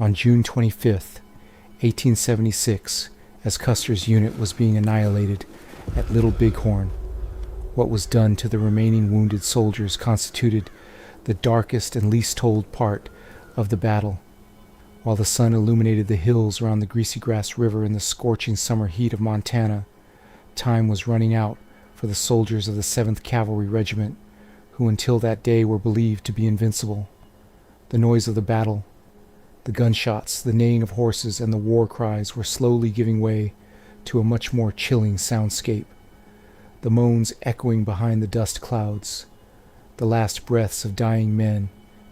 On June 25th, 1876, as Custer's unit was being annihilated at Little Bighorn, what was done to the remaining wounded soldiers constituted the darkest and least told part of the battle. While the sun illuminated the hills around the Greasy Grass River in the scorching summer heat of Montana, time was running out for the soldiers of the 7th Cavalry Regiment, who until that day were believed to be invincible. The noise of the battle, the gunshots, the neighing of horses, and the war cries were slowly giving way to a much more chilling soundscape. The moans echoing behind the dust clouds, the last breaths of dying men,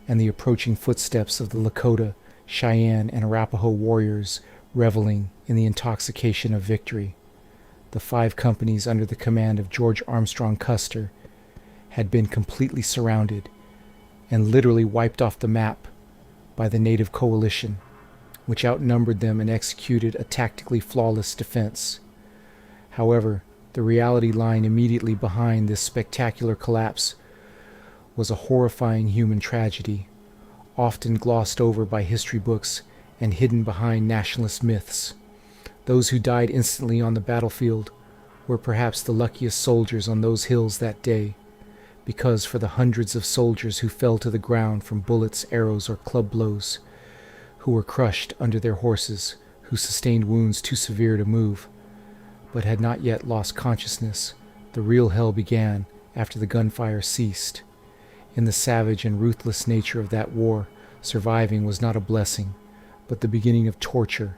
and the approaching footsteps of the Lakota, Cheyenne, and Arapaho warriors reveling in the intoxication of victory. The 5 companies under the command of George Armstrong Custer had been completely surrounded and literally wiped off the map by the native coalition, which outnumbered them and executed a tactically flawless defense. However, the reality lying immediately behind this spectacular collapse was a horrifying human tragedy, often glossed over by history books and hidden behind nationalist myths. Those who died instantly on the battlefield were perhaps the luckiest soldiers on those hills that day, because for the hundreds of soldiers who fell to the ground from bullets, arrows, or club blows, who were crushed under their horses, who sustained wounds too severe to move, but had not yet lost consciousness, the real hell began after the gunfire ceased. In the savage and ruthless nature of that war, surviving was not a blessing, but the beginning of torture,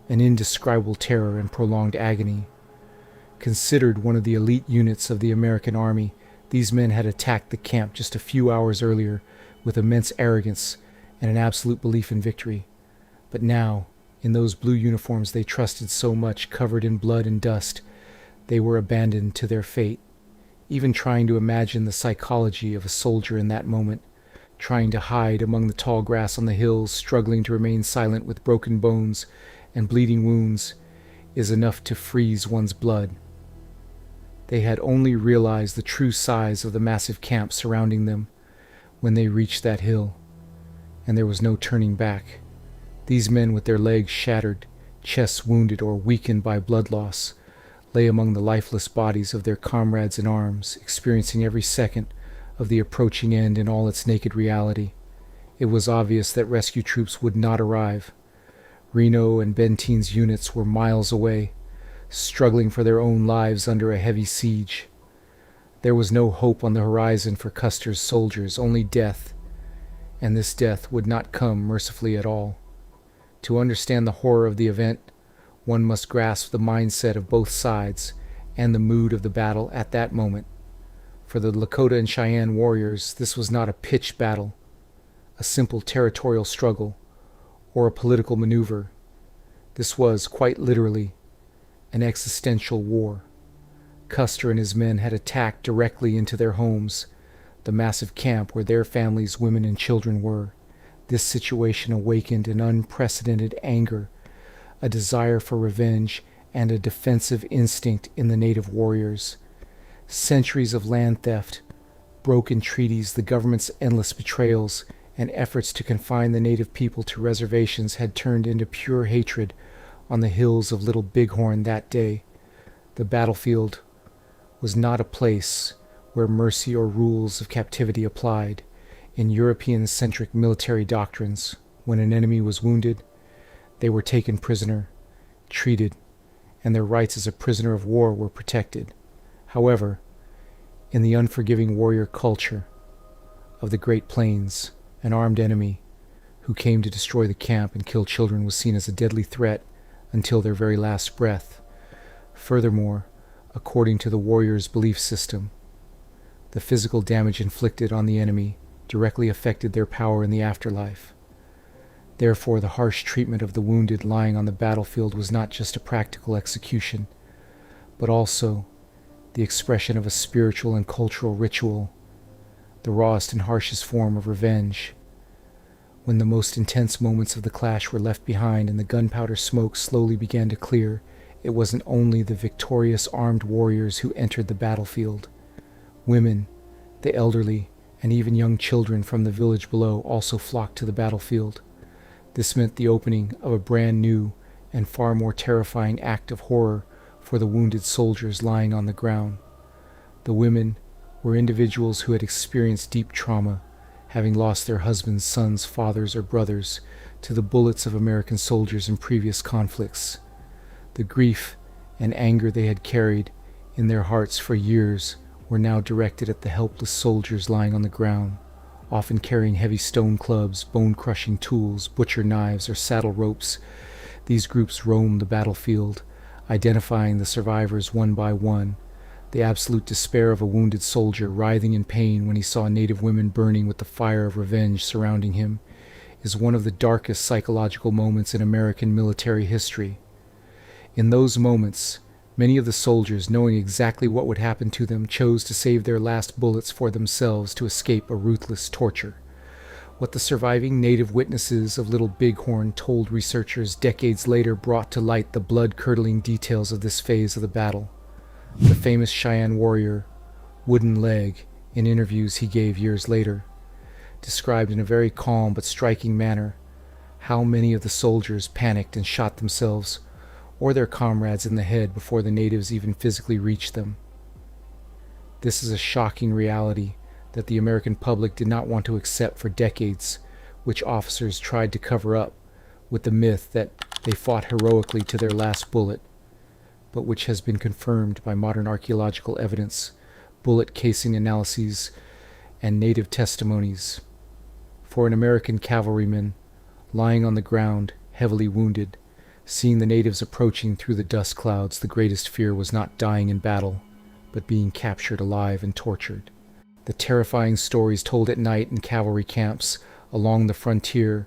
an indescribable terror and prolonged agony. Considered one of the elite units of the American Army, these men had attacked the camp just a few hours earlier with immense arrogance and an absolute belief in victory. But now, in those blue uniforms they trusted so much, covered in blood and dust, they were abandoned to their fate. Even trying to imagine the psychology of a soldier in that moment, trying to hide among the tall grass on the hills, struggling to remain silent with broken bones and bleeding wounds, is enough to freeze one's blood. They had only realized the true size of the massive camp surrounding them when they reached that hill, and there was no turning back. These men, with their legs shattered, chests wounded or weakened by blood loss, lay among the lifeless bodies of their comrades in arms, experiencing every second of the approaching end in all its naked reality. It was obvious that rescue troops would not arrive. Reno and Benteen's units were miles away, struggling for their own lives under a heavy siege. There was no hope on the horizon for Custer's soldiers, only death, and this death would not come mercifully at all. To understand the horror of the event, one must grasp the mindset of both sides and the mood of the battle at that moment. For the Lakota and Cheyenne warriors, this was not a pitched battle, a simple territorial struggle, or a political maneuver. This was, quite literally, an existential war. Custer and his men had attacked directly into their homes, the massive camp where their families, women, and children were. This situation awakened an unprecedented anger, a desire for revenge, and a defensive instinct in the native warriors. Centuries of land theft, broken treaties, the government's endless betrayals, and efforts to confine the native people to reservations had turned into pure hatred on the hills of Little Bighorn that day. The battlefield was not a place where mercy or rules of captivity applied. In European-centric military doctrines, when an enemy was wounded, they were taken prisoner, treated, and their rights as a prisoner of war were protected. However, in the unforgiving warrior culture of the Great Plains, an armed enemy who came to destroy the camp and kill children was seen as a deadly threat until their very last breath. Furthermore, according to the warrior's belief system, the physical damage inflicted on the enemy directly affected their power in the afterlife. Therefore, the harsh treatment of the wounded lying on the battlefield was not just a practical execution, but also the expression of a spiritual and cultural ritual, the rawest and harshest form of revenge. When the most intense moments of the clash were left behind and the gunpowder smoke slowly began to clear, it wasn't only the victorious armed warriors who entered the battlefield. Women, the elderly, and even young children from the village below also flocked to the battlefield. This meant the opening of a brand new and far more terrifying act of horror for the wounded soldiers lying on the ground. The women were individuals who had experienced deep trauma, having lost their husbands, sons, fathers, or brothers to the bullets of American soldiers in previous conflicts. The grief and anger they had carried in their hearts for years were now directed at the helpless soldiers lying on the ground, often carrying heavy stone clubs, bone-crushing tools, butcher knives, or saddle ropes. These groups roamed the battlefield, identifying the survivors one by one. The absolute despair of a wounded soldier writhing in pain when he saw native women burning with the fire of revenge surrounding him is one of the darkest psychological moments in American military history. In those moments, many of the soldiers, knowing exactly what would happen to them, chose to save their last bullets for themselves to escape a ruthless torture. What the surviving native witnesses of Little Bighorn told researchers decades later brought to light the blood-curdling details of this phase of the battle. The famous Cheyenne warrior, Wooden Leg, in interviews he gave years later, described in a very calm but striking manner how many of the soldiers panicked and shot themselves or their comrades in the head before the natives even physically reached them. This is a shocking reality that the American public did not want to accept for decades, which officers tried to cover up with the myth that they fought heroically to their last bullet, but which has been confirmed by modern archaeological evidence, bullet casing analyses, and native testimonies. For an American cavalryman lying on the ground, heavily wounded, seeing the natives approaching through the dust clouds, the greatest fear was not dying in battle, but being captured alive and tortured. The terrifying stories told at night in cavalry camps along the frontier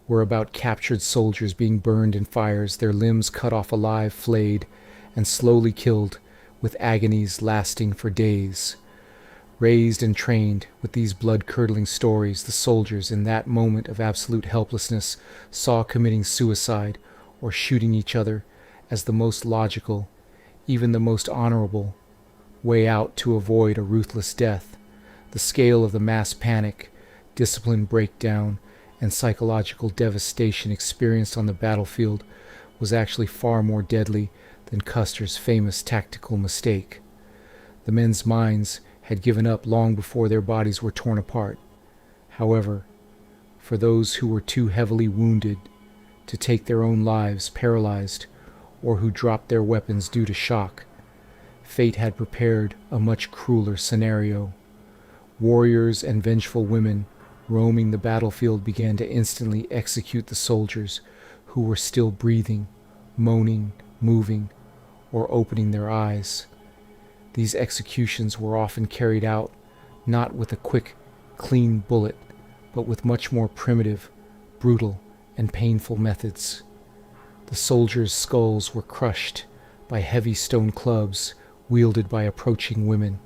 were about captured soldiers being burned in fires, their limbs cut off alive, flayed, and slowly killed, with agonies lasting for days. Raised and trained with these blood-curdling stories, the soldiers in that moment of absolute helplessness saw committing suicide or shooting each other as the most logical, even the most honorable, way out to avoid a ruthless death. The scale of the mass panic, discipline breakdown, and psychological devastation experienced on the battlefield was actually far more deadly than Custer's famous tactical mistake. The men's minds had given up long before their bodies were torn apart. However, for those who were too heavily wounded to take their own lives, paralyzed, or who dropped their weapons due to shock, fate had prepared a much crueler scenario. Warriors and vengeful women roaming the battlefield began to instantly execute the soldiers who were still breathing, moaning, moving, or opening their eyes. These executions were often carried out not with a quick, clean bullet, but with much more primitive, brutal, and painful methods. The soldiers' skulls were crushed by heavy stone clubs wielded by approaching women.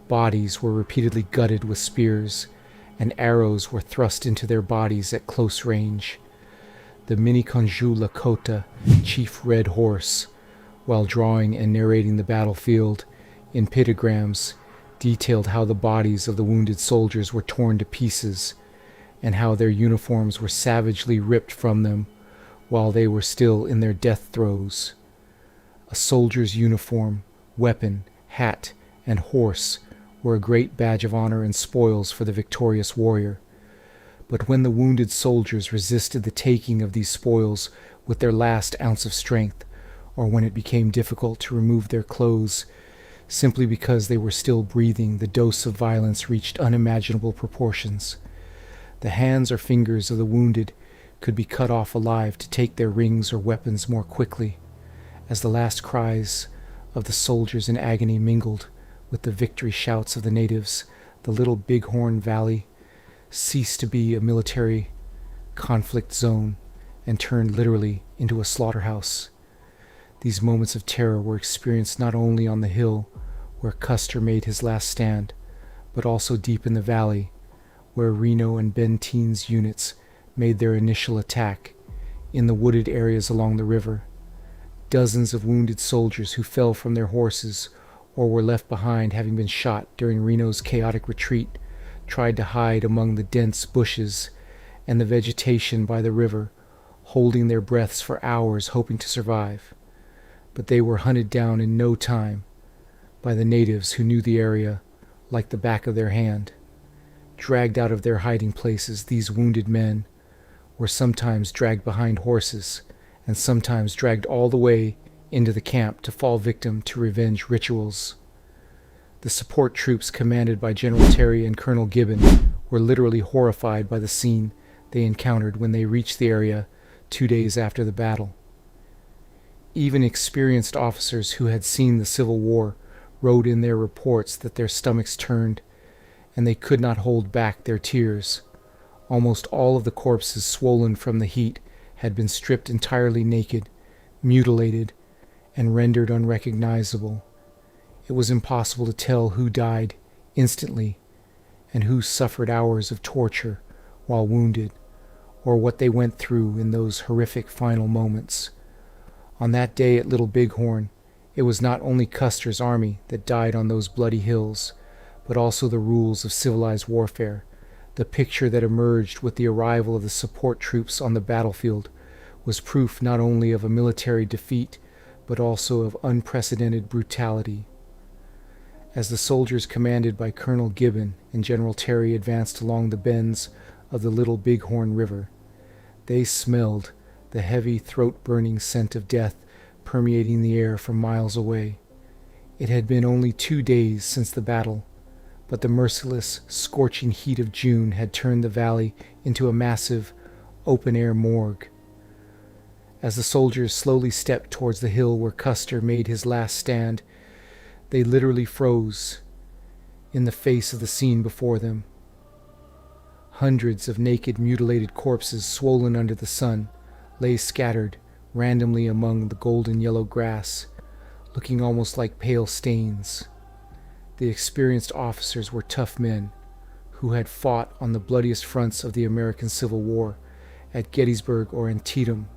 Bodies were repeatedly gutted with spears, and arrows were thrust into their bodies at close range. The Miniconjou Lakota, Chief Red Horse, while drawing and narrating the battlefield in pictograms, detailed how the bodies of the wounded soldiers were torn to pieces and how their uniforms were savagely ripped from them while they were still in their death throes. A soldier's uniform, weapon, hat, and horse were a great badge of honor and spoils for the victorious warrior. But when the wounded soldiers resisted the taking of these spoils with their last ounce of strength, or when it became difficult to remove their clothes simply because they were still breathing, the dose of violence reached unimaginable proportions. The hands or fingers of the wounded could be cut off alive to take their rings or weapons more quickly. As the last cries of the soldiers in agony mingled with the victory shouts of the natives, the Little Bighorn Valley ceased to be a military conflict zone and turned literally into a slaughterhouse. These moments of terror were experienced not only on the hill where Custer made his last stand, but also deep in the valley where Reno and Benteen's units made their initial attack, in the wooded areas along the river. Dozens of wounded soldiers who fell from their horses or were left behind having been shot during Reno's chaotic retreat tried to hide among the dense bushes and the vegetation by the river, holding their breaths for hours hoping to survive. But they were hunted down in no time by the natives who knew the area like the back of their hand. Dragged out of their hiding places, these wounded men were sometimes dragged behind horses and sometimes dragged all the way into the camp to fall victim to revenge rituals. The support troops commanded by General Terry and Colonel Gibbon were literally horrified by the scene they encountered when they reached the area 2 days after the battle. Even experienced officers who had seen the Civil War wrote in their reports that their stomachs turned and they could not hold back their tears. Almost all of the corpses, swollen from the heat, had been stripped entirely naked, mutilated, and rendered unrecognizable. It was impossible to tell who died instantly and who suffered hours of torture while wounded, or what they went through in those horrific final moments. On that day at Little Bighorn, it was not only Custer's army that died on those bloody hills, but also the rules of civilized warfare. The picture that emerged with the arrival of the support troops on the battlefield was proof not only of a military defeat, but also of unprecedented brutality. As the soldiers commanded by Colonel Gibbon and General Terry advanced along the bends of the Little Bighorn River, they smelled the heavy, throat-burning scent of death permeating the air from miles away. It had been only 2 days since the battle, but the merciless, scorching heat of June had turned the valley into a massive, open-air morgue. As the soldiers slowly stepped towards the hill where Custer made his last stand, they literally froze in the face of the scene before them. Hundreds of naked, mutilated corpses, swollen under the sun, lay scattered randomly among the golden yellow grass, looking almost like pale stains. The experienced officers were tough men who had fought on the bloodiest fronts of the American Civil War, at Gettysburg or Antietam,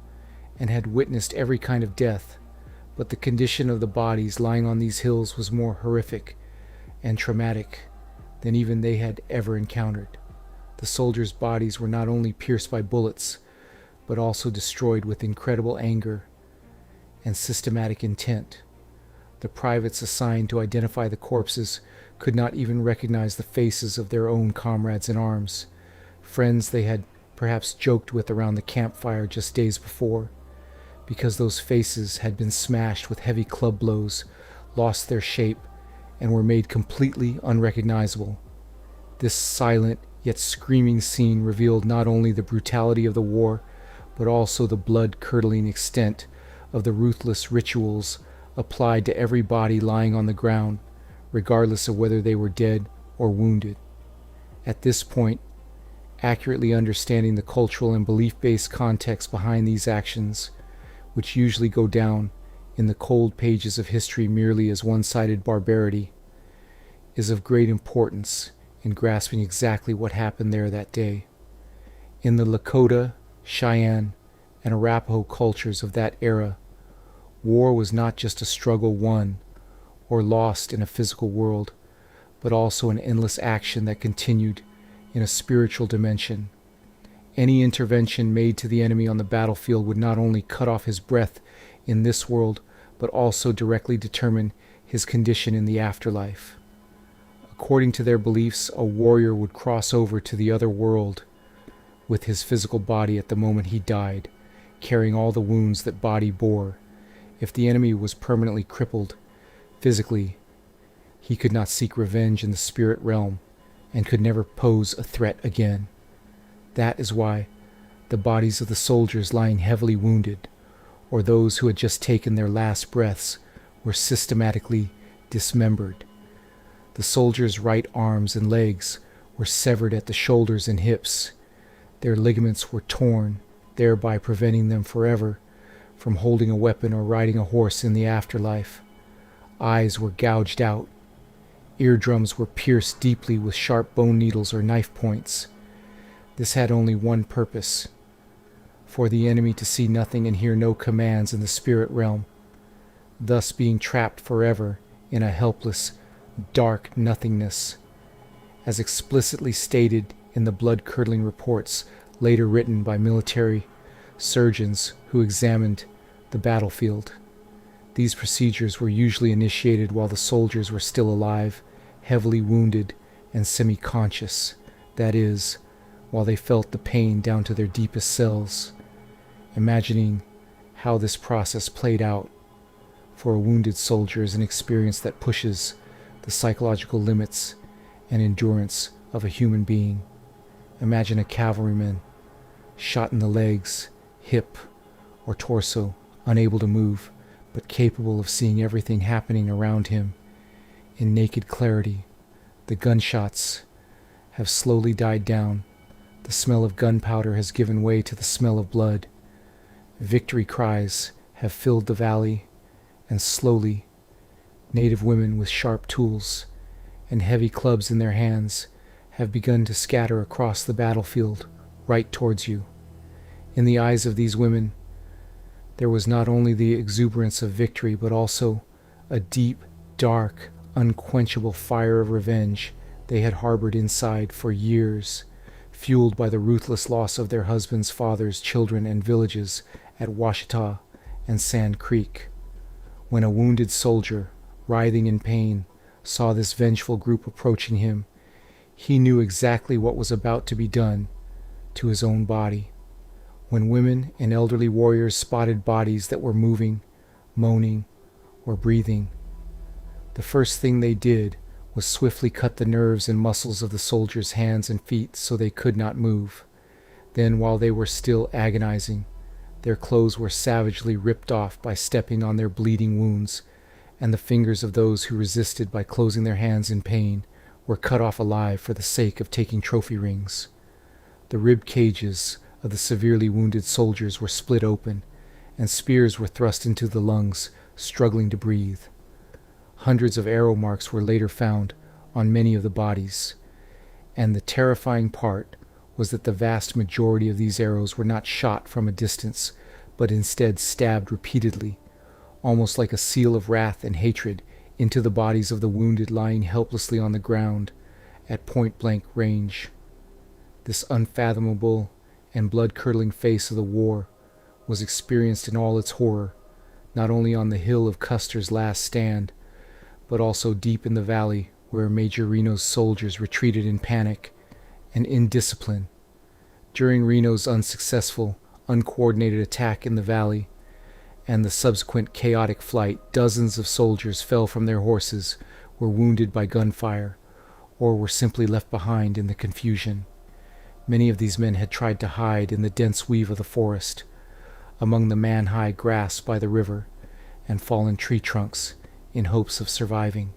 and had witnessed every kind of death, but the condition of the bodies lying on these hills was more horrific and traumatic than even they had ever encountered. The soldiers' bodies were not only pierced by bullets, but also destroyed with incredible anger and systematic intent. The privates assigned to identify the corpses could not even recognize the faces of their own comrades in arms, friends they had perhaps joked with around the campfire just days before, because those faces had been smashed with heavy club blows, lost their shape, and were made completely unrecognizable. This silent yet screaming scene revealed not only the brutality of the war, but also the blood-curdling extent of the ruthless rituals applied to every body lying on the ground, regardless of whether they were dead or wounded. At this point, accurately understanding the cultural and belief-based context behind these actions, which usually go down in the cold pages of history merely as one-sided barbarity, is of great importance in grasping exactly what happened there that day. In the Lakota, Cheyenne, and Arapaho cultures of that era, war was not just a struggle won or lost in a physical world, but also an endless action that continued in a spiritual dimension. Any intervention made to the enemy on the battlefield would not only cut off his breath in this world, but also directly determine his condition in the afterlife. According to their beliefs, a warrior would cross over to the other world with his physical body at the moment he died, carrying all the wounds that body bore. If the enemy was permanently crippled physically, he could not seek revenge in the spirit realm and could never pose a threat again. That is why the bodies of the soldiers lying heavily wounded, or those who had just taken their last breaths, were systematically dismembered. The soldiers' right arms and legs were severed at the shoulders and hips. Their ligaments were torn, thereby preventing them forever from holding a weapon or riding a horse in the afterlife. Eyes were gouged out. Eardrums were pierced deeply with sharp bone needles or knife points. This had only one purpose: for the enemy to see nothing and hear no commands in the spirit realm, thus being trapped forever in a helpless, dark nothingness. As explicitly stated in the blood-curdling reports later written by military surgeons who examined the battlefield. These procedures were usually initiated while the soldiers were still alive, heavily wounded, and semi-conscious, that is, while they felt the pain down to their deepest cells. Imagining how this process played out for a wounded soldier is an experience that pushes the psychological limits and endurance of a human being. Imagine a cavalryman shot in the legs, hip, or torso, unable to move, but capable of seeing everything happening around him in naked clarity. The gunshots have slowly died down. The smell of gunpowder has given way to the smell of blood. Victory cries have filled the valley, and slowly, native women with sharp tools and heavy clubs in their hands have begun to scatter across the battlefield right towards you. In the eyes of these women, there was not only the exuberance of victory, but also a deep, dark, unquenchable fire of revenge they had harbored inside for years, fueled by the ruthless loss of their husbands, fathers, children, and villages at Washita and Sand Creek. When a wounded soldier, writhing in pain, saw this vengeful group approaching him, he knew exactly what was about to be done to his own body. When women and elderly warriors spotted bodies that were moving, moaning, or breathing, the first thing they did was swiftly cut the nerves and muscles of the soldiers' hands and feet so they could not move. Then, while they were still agonizing, their clothes were savagely ripped off by stepping on their bleeding wounds, and the fingers of those who resisted by closing their hands in pain were cut off alive for the sake of taking trophy rings. The rib cages of the severely wounded soldiers were split open, and spears were thrust into the lungs, struggling to breathe. Hundreds of arrow marks were later found on many of the bodies, and the terrifying part was that the vast majority of these arrows were not shot from a distance, but instead stabbed repeatedly, almost like a seal of wrath and hatred, into the bodies of the wounded lying helplessly on the ground at point-blank range. This unfathomable and blood-curdling face of the war was experienced in all its horror, not only on the hill of Custer's last stand, but also deep in the valley where Major Reno's soldiers retreated in panic and indiscipline. During Reno's unsuccessful, uncoordinated attack in the valley and the subsequent chaotic flight, dozens of soldiers fell from their horses, were wounded by gunfire, or were simply left behind in the confusion. Many of these men had tried to hide in the dense weave of the forest, among the man-high grass by the river and fallen tree trunks, in hopes of surviving.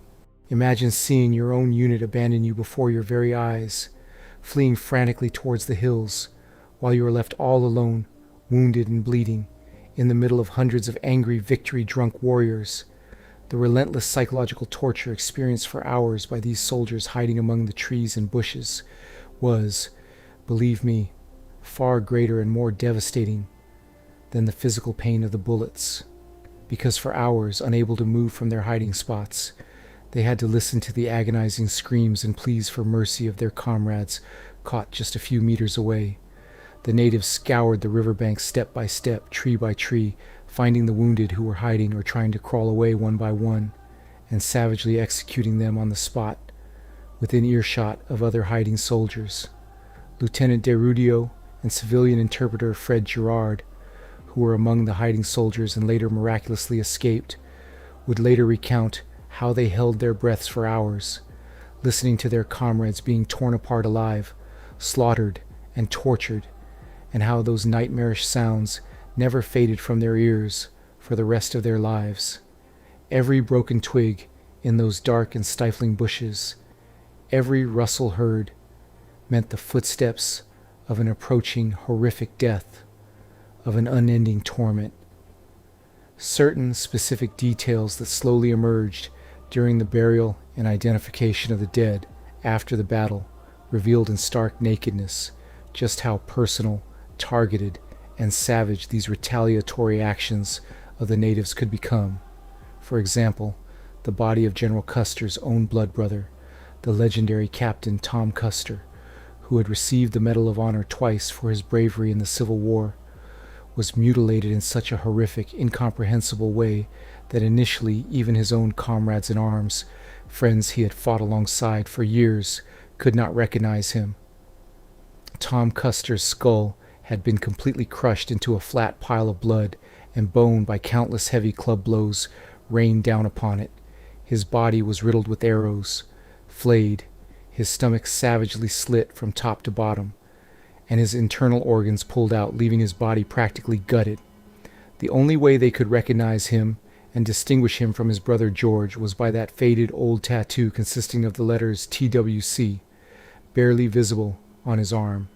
Imagine seeing your own unit abandon you before your very eyes, fleeing frantically towards the hills, while you are left all alone, wounded and bleeding, in the middle of hundreds of angry, victory-drunk warriors. The relentless psychological torture experienced for hours by these soldiers hiding among the trees and bushes was, believe me, far greater and more devastating than the physical pain of the bullets, because for hours, unable to move from their hiding spots, they had to listen to the agonizing screams and pleas for mercy of their comrades caught just a few meters away. The natives scoured the riverbank step by step, tree by tree, finding the wounded who were hiding or trying to crawl away one by one, and savagely executing them on the spot, within earshot of other hiding soldiers. Lieutenant Derudio and civilian interpreter Fred Girard, who were among the hiding soldiers and later miraculously escaped, would later recount how they held their breaths for hours, listening to their comrades being torn apart alive, slaughtered, and tortured, and how those nightmarish sounds never faded from their ears for the rest of their lives. Every broken twig in those dark and stifling bushes, every rustle heard, meant the footsteps of an approaching horrific death, of an unending torment. Certain specific details that slowly emerged during the burial and identification of the dead after the battle revealed in stark nakedness just how personal, targeted, and savage these retaliatory actions of the natives could become. For example, the body of General Custer's own blood brother, the legendary Captain Tom Custer, who had received the Medal of Honor twice for his bravery in the Civil War, was mutilated in such a horrific, incomprehensible way that initially even his own comrades in arms, friends he had fought alongside for years, could not recognize him. Tom Custer's skull had been completely crushed into a flat pile of blood and bone by countless heavy club blows rained down upon it. His body was riddled with arrows, flayed, his stomach savagely slit from top to bottom, and his internal organs pulled out, leaving his body practically gutted. The only way they could recognize him and distinguish him from his brother George was by that faded old tattoo consisting of the letters TWC, barely visible on his arm.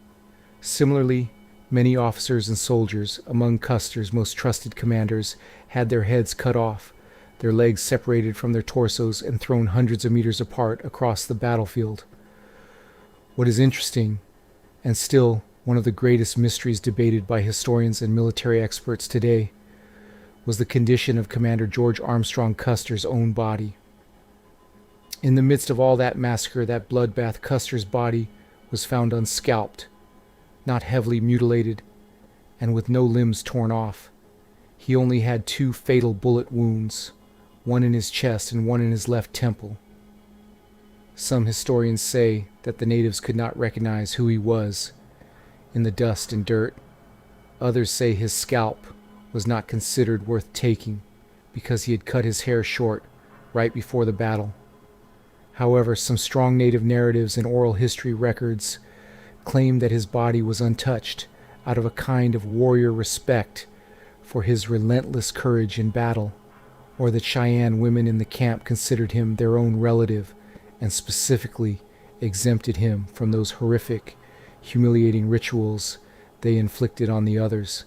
Similarly, many officers and soldiers, among Custer's most trusted commanders, had their heads cut off, their legs separated from their torsos and thrown hundreds of meters apart across the battlefield. What is interesting, and still one of the greatest mysteries debated by historians and military experts today, was the condition of Commander George Armstrong Custer's own body. In the midst of all that massacre, that bloodbath, Custer's body was found unscalped, not heavily mutilated, and with no limbs torn off. He only had 2 fatal bullet wounds, one in his chest and one in his left temple. Some historians say that the natives could not recognize who he was in the dust and dirt. Others say his scalp was not considered worth taking because he had cut his hair short right before the battle. However, some strong native narratives and oral history records claim that his body was untouched out of a kind of warrior respect for his relentless courage in battle, or that Cheyenne women in the camp considered him their own relative and specifically exempted him from those horrific, humiliating rituals they inflicted on the others.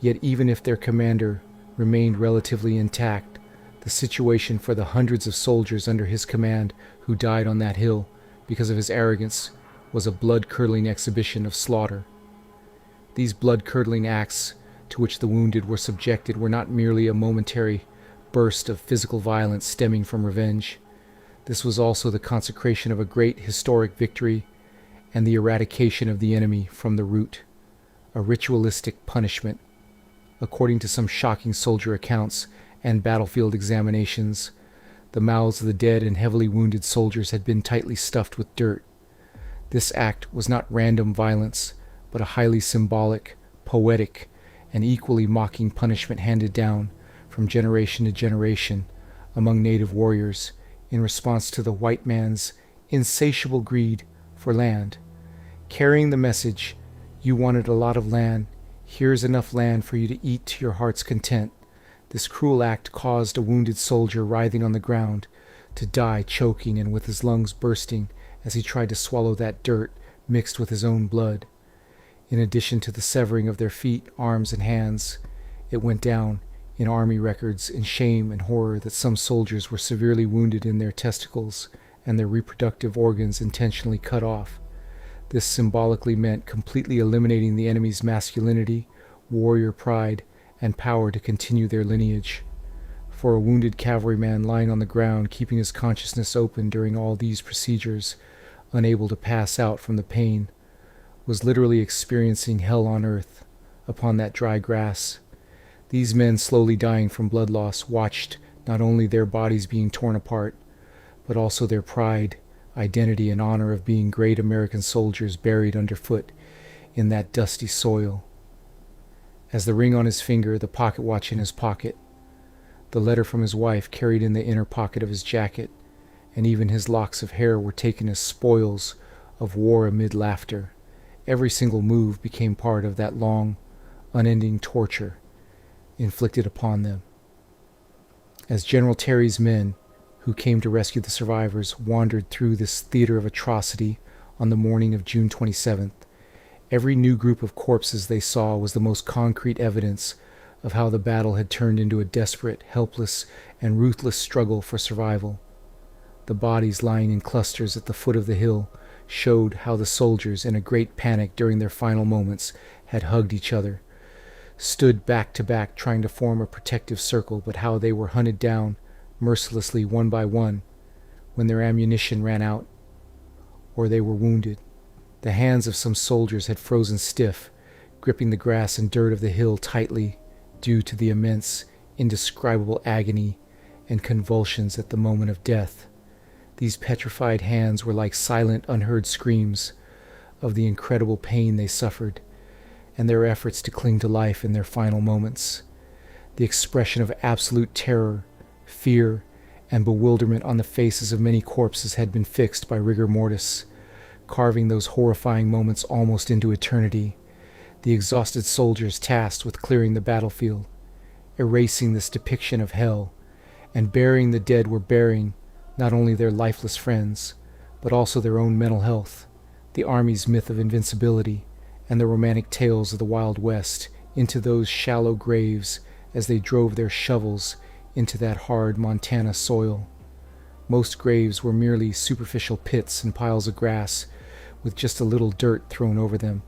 Yet even if their commander remained relatively intact, the situation for the hundreds of soldiers under his command who died on that hill because of his arrogance was a blood-curdling exhibition of slaughter. These blood-curdling acts to which the wounded were subjected were not merely a momentary burst of physical violence stemming from revenge. This was also the consecration of a great historic victory and the eradication of the enemy from the root, a ritualistic punishment. According to some shocking soldier accounts and battlefield examinations, the mouths of the dead and heavily wounded soldiers had been tightly stuffed with dirt. This act was not random violence, but a highly symbolic, poetic, and equally mocking punishment handed down from generation to generation among native warriors in response to the white man's insatiable greed for land, carrying the message, "You wanted a lot of land, here's enough land for you to eat to your heart's content." This cruel act caused a wounded soldier writhing on the ground to die choking and with his lungs bursting as he tried to swallow that dirt mixed with his own blood. In addition to the severing of their feet, arms, and hands, it went down in Army records in shame and horror that some soldiers were severely wounded in their testicles and their reproductive organs intentionally cut off. This symbolically meant completely eliminating the enemy's masculinity, warrior pride, and power to continue their lineage. For a wounded cavalryman lying on the ground, keeping his consciousness open during all these procedures, unable to pass out from the pain, was literally experiencing hell on earth upon that dry grass. These men, slowly dying from blood loss, watched not only their bodies being torn apart, but also their pride, identity, and honor of being great American soldiers buried underfoot in that dusty soil. As the ring on his finger, the pocket watch in his pocket, the letter from his wife carried in the inner pocket of his jacket, and even his locks of hair were taken as spoils of war amid laughter, every single move became part of that long, unending torture inflicted upon them. As General Terry's men, who came to rescue the survivors, wandered through this theater of atrocity on the morning of June 27th, every new group of corpses they saw was the most concrete evidence of how the battle had turned into a desperate, helpless, and ruthless struggle for survival. The bodies lying in clusters at the foot of the hill showed how the soldiers, in a great panic during their final moments, had hugged each other, stood back to back trying to form a protective circle, but how they were hunted down mercilessly one by one when their ammunition ran out or they were wounded. The hands of some soldiers had frozen stiff, gripping the grass and dirt of the hill tightly due to the immense, indescribable agony and convulsions at the moment of death. These petrified hands were like silent, unheard screams of the incredible pain they suffered, and their efforts to cling to life in their final moments. The expression of absolute terror, fear, and bewilderment on the faces of many corpses had been fixed by rigor mortis, carving those horrifying moments almost into eternity. The exhausted soldiers tasked with clearing the battlefield, erasing this depiction of hell, and burying the dead were burying not only their lifeless friends, but also their own mental health, the Army's myth of invincibility, and the romantic tales of the Wild West into those shallow graves as they drove their shovels into that hard Montana soil. Most graves were merely superficial pits and piles of grass with just a little dirt thrown over them,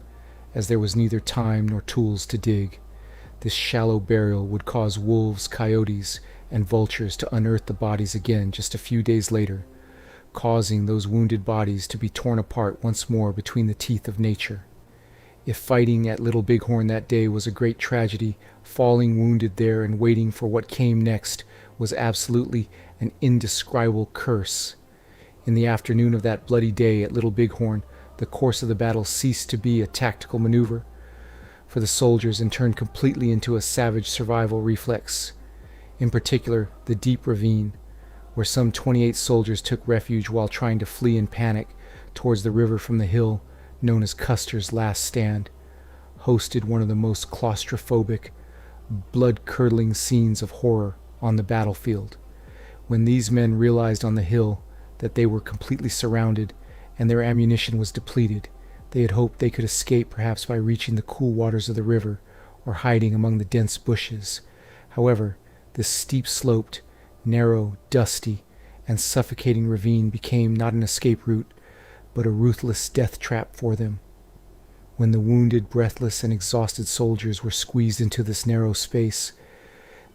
as there was neither time nor tools to dig. This shallow burial would cause wolves, coyotes, and vultures to unearth the bodies again just a few days later, causing those wounded bodies to be torn apart once more between the teeth of nature. If fighting at Little Bighorn that day was a great tragedy, falling wounded there and waiting for what came next was absolutely an indescribable curse. In the afternoon of that bloody day at Little Bighorn, the course of the battle ceased to be a tactical maneuver for the soldiers and turned completely into a savage survival reflex. In particular, the deep ravine, where some 28 soldiers took refuge while trying to flee in panic towards the river from the hill known as Custer's Last Stand, hosted one of the most claustrophobic, blood-curdling scenes of horror on the battlefield. When these men realized on the hill that they were completely surrounded and their ammunition was depleted, they had hoped they could escape perhaps by reaching the cool waters of the river or hiding among the dense bushes. However, this steep-sloped, narrow, dusty, and suffocating ravine became not an escape route, but a ruthless death trap for them. When the wounded, breathless, and exhausted soldiers were squeezed into this narrow space,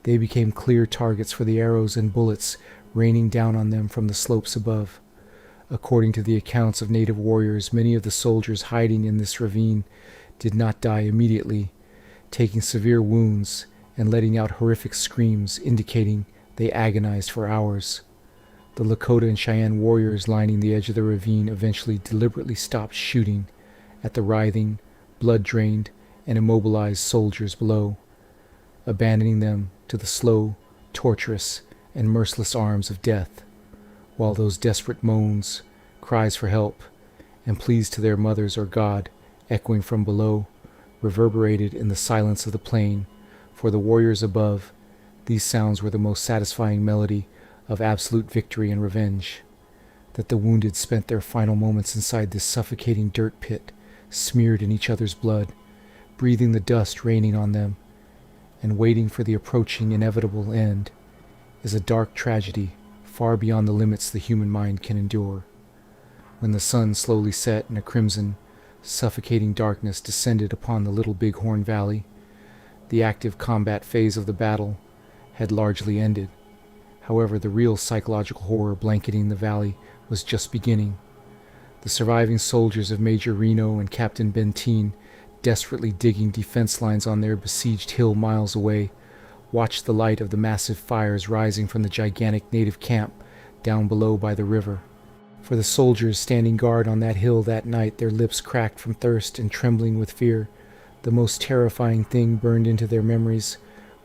they became clear targets for the arrows and bullets raining down on them from the slopes above. According to the accounts of native warriors, many of the soldiers hiding in this ravine did not die immediately, taking severe wounds and letting out horrific screams indicating they agonized for hours. The Lakota and Cheyenne warriors lining the edge of the ravine eventually deliberately stopped shooting at the writhing, blood-drained, and immobilized soldiers below, abandoning them to the slow, torturous, and merciless arms of death, while those desperate moans, cries for help, and pleas to their mothers or God, echoing from below, reverberated in the silence of the plain. For the warriors above, these sounds were the most satisfying melody of absolute victory and revenge. That the wounded spent their final moments inside this suffocating dirt pit, smeared in each other's blood, breathing the dust raining on them, and waiting for the approaching inevitable end, is a dark tragedy far beyond the limits the human mind can endure. When the sun slowly set and a crimson, suffocating darkness descended upon the Little Bighorn Valley, the active combat phase of the battle had largely ended. However, the real psychological horror blanketing the valley was just beginning. The surviving soldiers of Major Reno and Captain Benteen, desperately digging defense lines on their besieged hill miles away, watched the light of the massive fires rising from the gigantic native camp down below by the river. For the soldiers standing guard on that hill that night, their lips cracked from thirst and trembling with fear, the most terrifying thing burned into their memories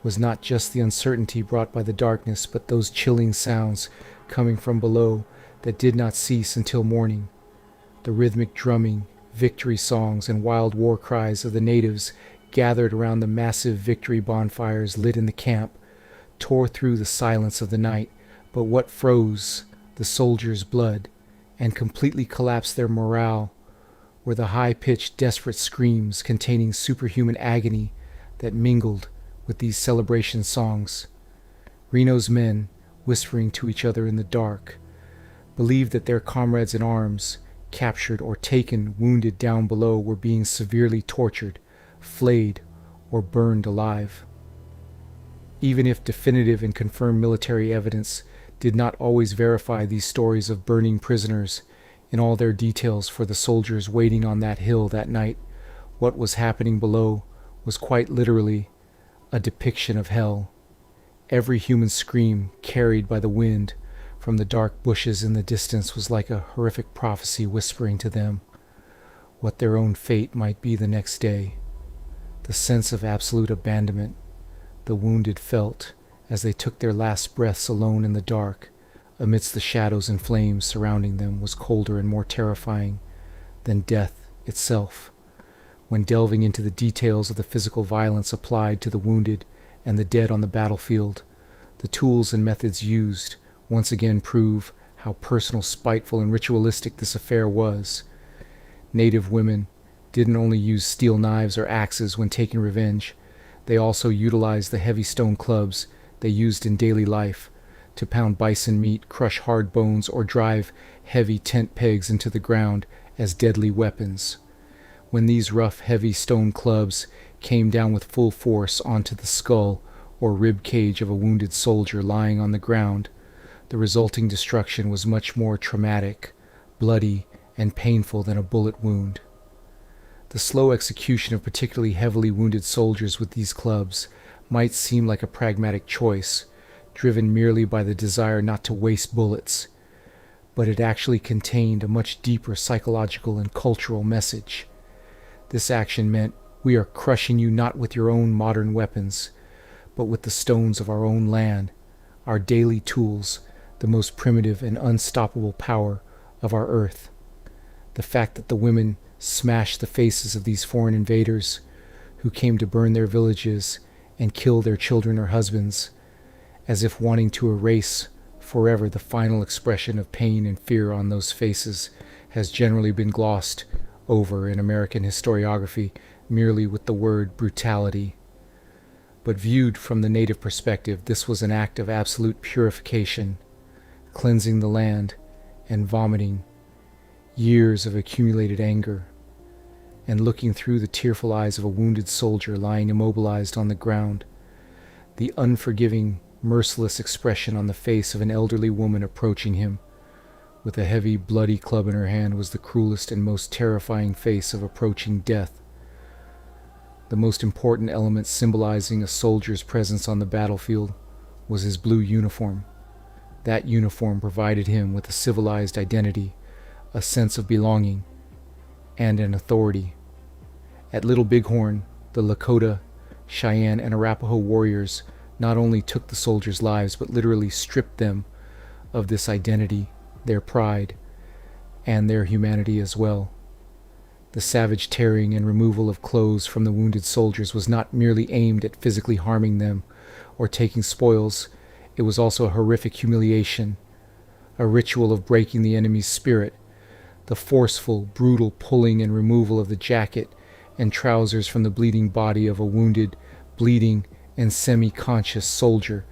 was not just the uncertainty brought by the darkness, but those chilling sounds coming from below that did not cease until morning. The rhythmic drumming, victory songs, and wild war cries of the natives gathered around the massive victory bonfires lit in the camp tore through the silence of the night, but what froze the soldiers' blood and completely collapsed their morale were the high-pitched, desperate screams containing superhuman agony that mingled with these celebration songs. Reno's men, whispering to each other in the dark, believed that their comrades in arms, captured or taken wounded down below, were being severely tortured, flayed, or burned alive. Even if definitive and confirmed military evidence did not always verify these stories of burning prisoners in all their details for the soldiers waiting on that hill that night. What was happening below was quite literally a depiction of hell. Every human scream carried by the wind from the dark bushes in the distance was like a horrific prophecy whispering to them what their own fate might be the next day. The sense of absolute abandonment the wounded felt as they took their last breaths alone in the dark, amidst the shadows and flames surrounding them, was colder and more terrifying than death itself. When delving into the details of the physical violence applied to the wounded and the dead on the battlefield, the tools and methods used once again prove how personal, spiteful, and ritualistic this affair was. Native women didn't only use steel knives or axes when taking revenge, they also utilized the heavy stone clubs they used in daily life to pound bison meat, crush hard bones, or drive heavy tent pegs into the ground as deadly weapons. When these rough, heavy stone clubs came down with full force onto the skull or rib cage of a wounded soldier lying on the ground, the resulting destruction was much more traumatic, bloody, and painful than a bullet wound. The slow execution of particularly heavily wounded soldiers with these clubs might seem like a pragmatic choice, driven merely by the desire not to waste bullets, but it actually contained a much deeper psychological and cultural message. This action meant, we are crushing you not with your own modern weapons, but with the stones of our own land, our daily tools, the most primitive and unstoppable power of our earth. The fact that the women smashed the faces of these foreign invaders who came to burn their villages and kill their children or husbands, as if wanting to erase forever the final expression of pain and fear on those faces, has generally been glossed over in American historiography merely with the word brutality. But viewed from the native perspective, this was an act of absolute purification, cleansing the land and vomiting years of accumulated anger, and looking through the tearful eyes of a wounded soldier lying immobilized on the ground, the unforgiving, merciless expression on the face of an elderly woman approaching him with a heavy, bloody club in her hand was the cruelest and most terrifying face of approaching death. The most important element symbolizing a soldier's presence on the battlefield was his blue uniform. That uniform provided him with a civilized identity, a sense of belonging, and an authority. At Little Bighorn, the Lakota, Cheyenne, and Arapaho warriors not only took the soldiers' lives, but literally stripped them of this identity, their pride, and their humanity as well. The savage tearing and removal of clothes from the wounded soldiers was not merely aimed at physically harming them or taking spoils, it was also a horrific humiliation, a ritual of breaking the enemy's spirit. The forceful, brutal pulling and removal of the jacket and trousers from the bleeding body of a wounded, bleeding, and semi-conscious soldier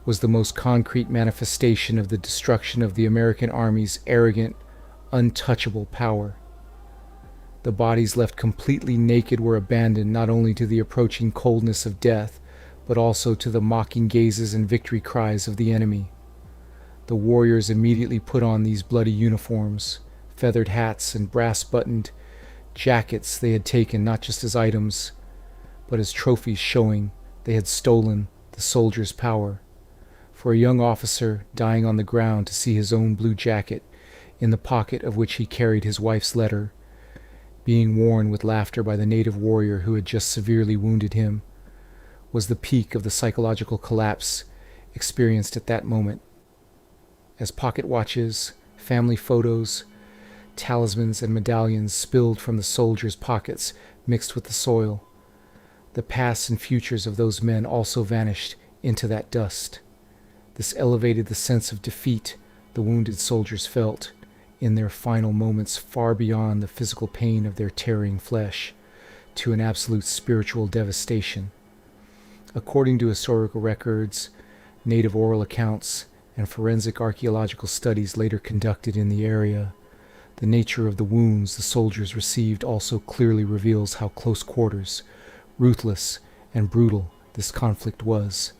was the most concrete manifestation of the destruction of the American Army's arrogant, untouchable power. The bodies left completely naked were abandoned not only to the approaching coldness of death, but also to the mocking gazes and victory cries of the enemy. The warriors immediately put on these bloody uniforms, feathered hats, and brass-buttoned jackets they had taken not just as items, but as trophies showing they had stolen the soldier's power. For a young officer dying on the ground to see his own blue jacket, in the pocket of which he carried his wife's letter, being worn with laughter by the native warrior who had just severely wounded him, was the peak of the psychological collapse experienced at that moment. As pocket watches, family photos, talismans, and medallions spilled from the soldiers' pockets mixed with the soil, the pasts and futures of those men also vanished into that dust. This elevated the sense of defeat the wounded soldiers felt in their final moments far beyond the physical pain of their tearing flesh to an absolute spiritual devastation. According to historical records, native oral accounts, and forensic archaeological studies later conducted in the area, the nature of the wounds the soldiers received also clearly reveals how close quarters, ruthless, and brutal this conflict was.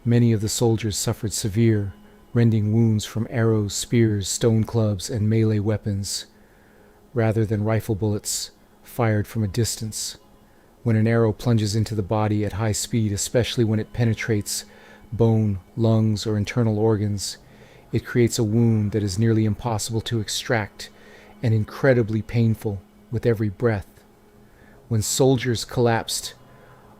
Many of the soldiers suffered severe, rending wounds from arrows, spears, stone clubs, and melee weapons, rather than rifle bullets fired from a distance. When an arrow plunges into the body at high speed, especially when it penetrates bone, lungs, or internal organs, it creates a wound that is nearly impossible to extract and incredibly painful with every breath. When soldiers collapsed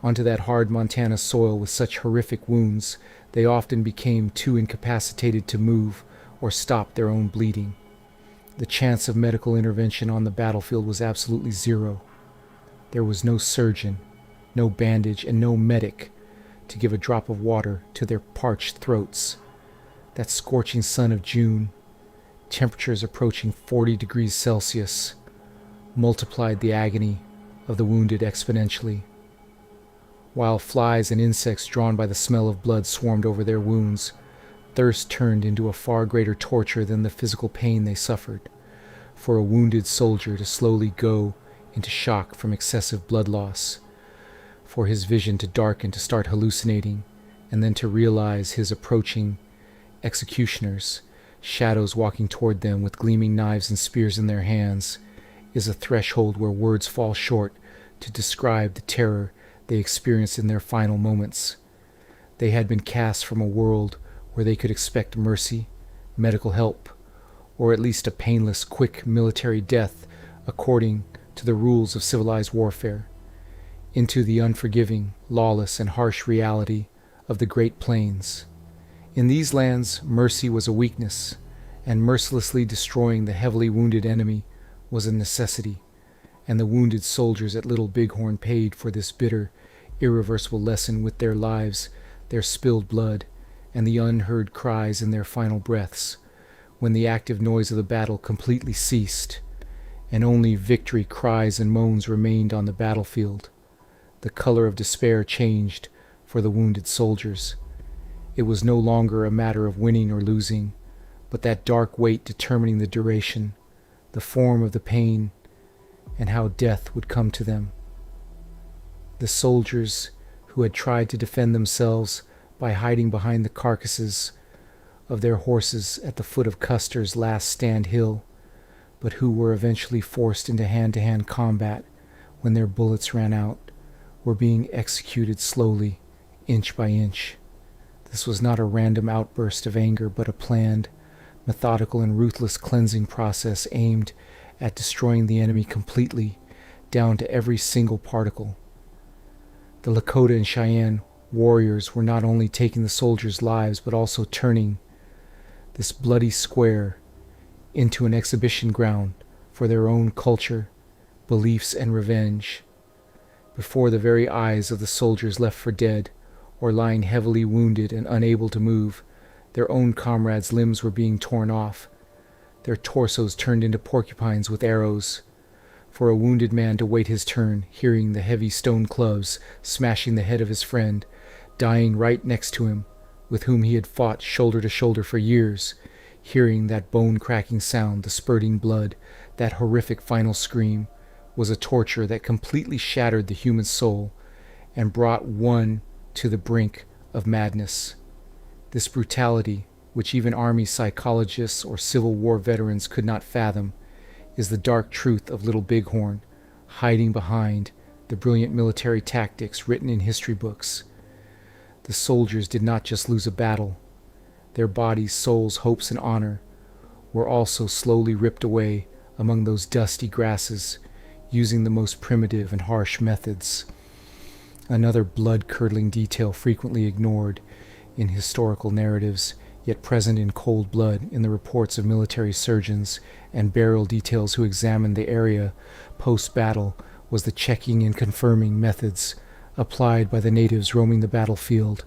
onto that hard Montana soil with such horrific wounds, they often became too incapacitated to move or stop their own bleeding. The chance of medical intervention on the battlefield was absolutely zero. There was no surgeon, no bandage, and no medic to give a drop of water to their parched throats. That scorching sun of June, temperatures approaching 40 degrees Celsius, multiplied the agony of the wounded exponentially. While flies and insects drawn by the smell of blood swarmed over their wounds, thirst turned into a far greater torture than the physical pain they suffered. For a wounded soldier to slowly go into shock from excessive blood loss, for his vision to darken, to start hallucinating, and then to realize his approaching executioners, shadows walking toward them with gleaming knives and spears in their hands, is a threshold where words fall short to describe the terror they experienced in their final moments. They had been cast from a world where they could expect mercy, medical help, or at least a painless, quick military death according to the rules of civilized warfare, into the unforgiving, lawless, and harsh reality of the Great Plains. In these lands, mercy was a weakness, and mercilessly destroying the heavily wounded enemy was a necessity, and the wounded soldiers at Little Bighorn paid for this bitter, irreversible lesson with their lives, their spilled blood, and the unheard cries in their final breaths, when the active noise of the battle completely ceased, and only victory cries and moans remained on the battlefield. The color of despair changed for the wounded soldiers. It was no longer a matter of winning or losing, but that dark weight determining the duration, the form of the pain, and how death would come to them. The soldiers who had tried to defend themselves by hiding behind the carcasses of their horses at the foot of Custer's last stand hill, but who were eventually forced into hand-to-hand combat when their bullets ran out, were being executed slowly, inch by inch. This was not a random outburst of anger, but a planned, methodical, and ruthless cleansing process aimed at destroying the enemy completely, down to every single particle. The Lakota and Cheyenne warriors were not only taking the soldiers' lives, but also turning this bloody square into an exhibition ground for their own culture, beliefs, and revenge. Before the very eyes of the soldiers left for dead, or lying heavily wounded and unable to move, their own comrades' limbs were being torn off, their torsos turned into porcupines with arrows, for a wounded man to wait his turn, hearing the heavy stone clubs smashing the head of his friend, dying right next to him, with whom he had fought shoulder to shoulder for years, hearing that bone-cracking sound, the spurting blood, that horrific final scream, was a torture that completely shattered the human soul and brought one to the brink of madness. This brutality, which even army psychologists or Civil War veterans could not fathom, is the dark truth of Little Bighorn, hiding behind the brilliant military tactics written in history books. The soldiers did not just lose a battle. Their bodies, souls, hopes, and honor were also slowly ripped away among those dusty grasses, using the most primitive and harsh methods. Another blood-curdling detail frequently ignored in historical narratives, yet present in cold blood in the reports of military surgeons and burial details who examined the area post-battle, was the checking and confirming methods applied by the natives roaming the battlefield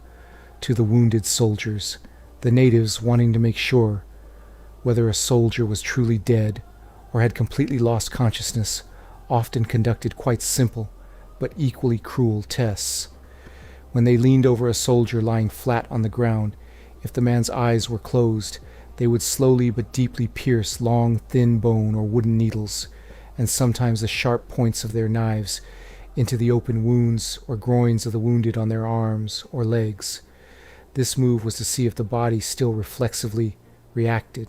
to the wounded soldiers, the natives wanting to make sure whether a soldier was truly dead or had completely lost consciousness, often conducted quite simple but equally cruel tests. When they leaned over a soldier lying flat on the ground, if the man's eyes were closed, they would slowly but deeply pierce long, thin bone or wooden needles, and sometimes the sharp points of their knives, into the open wounds or groins of the wounded on their arms or legs. This move was to see if the body still reflexively reacted.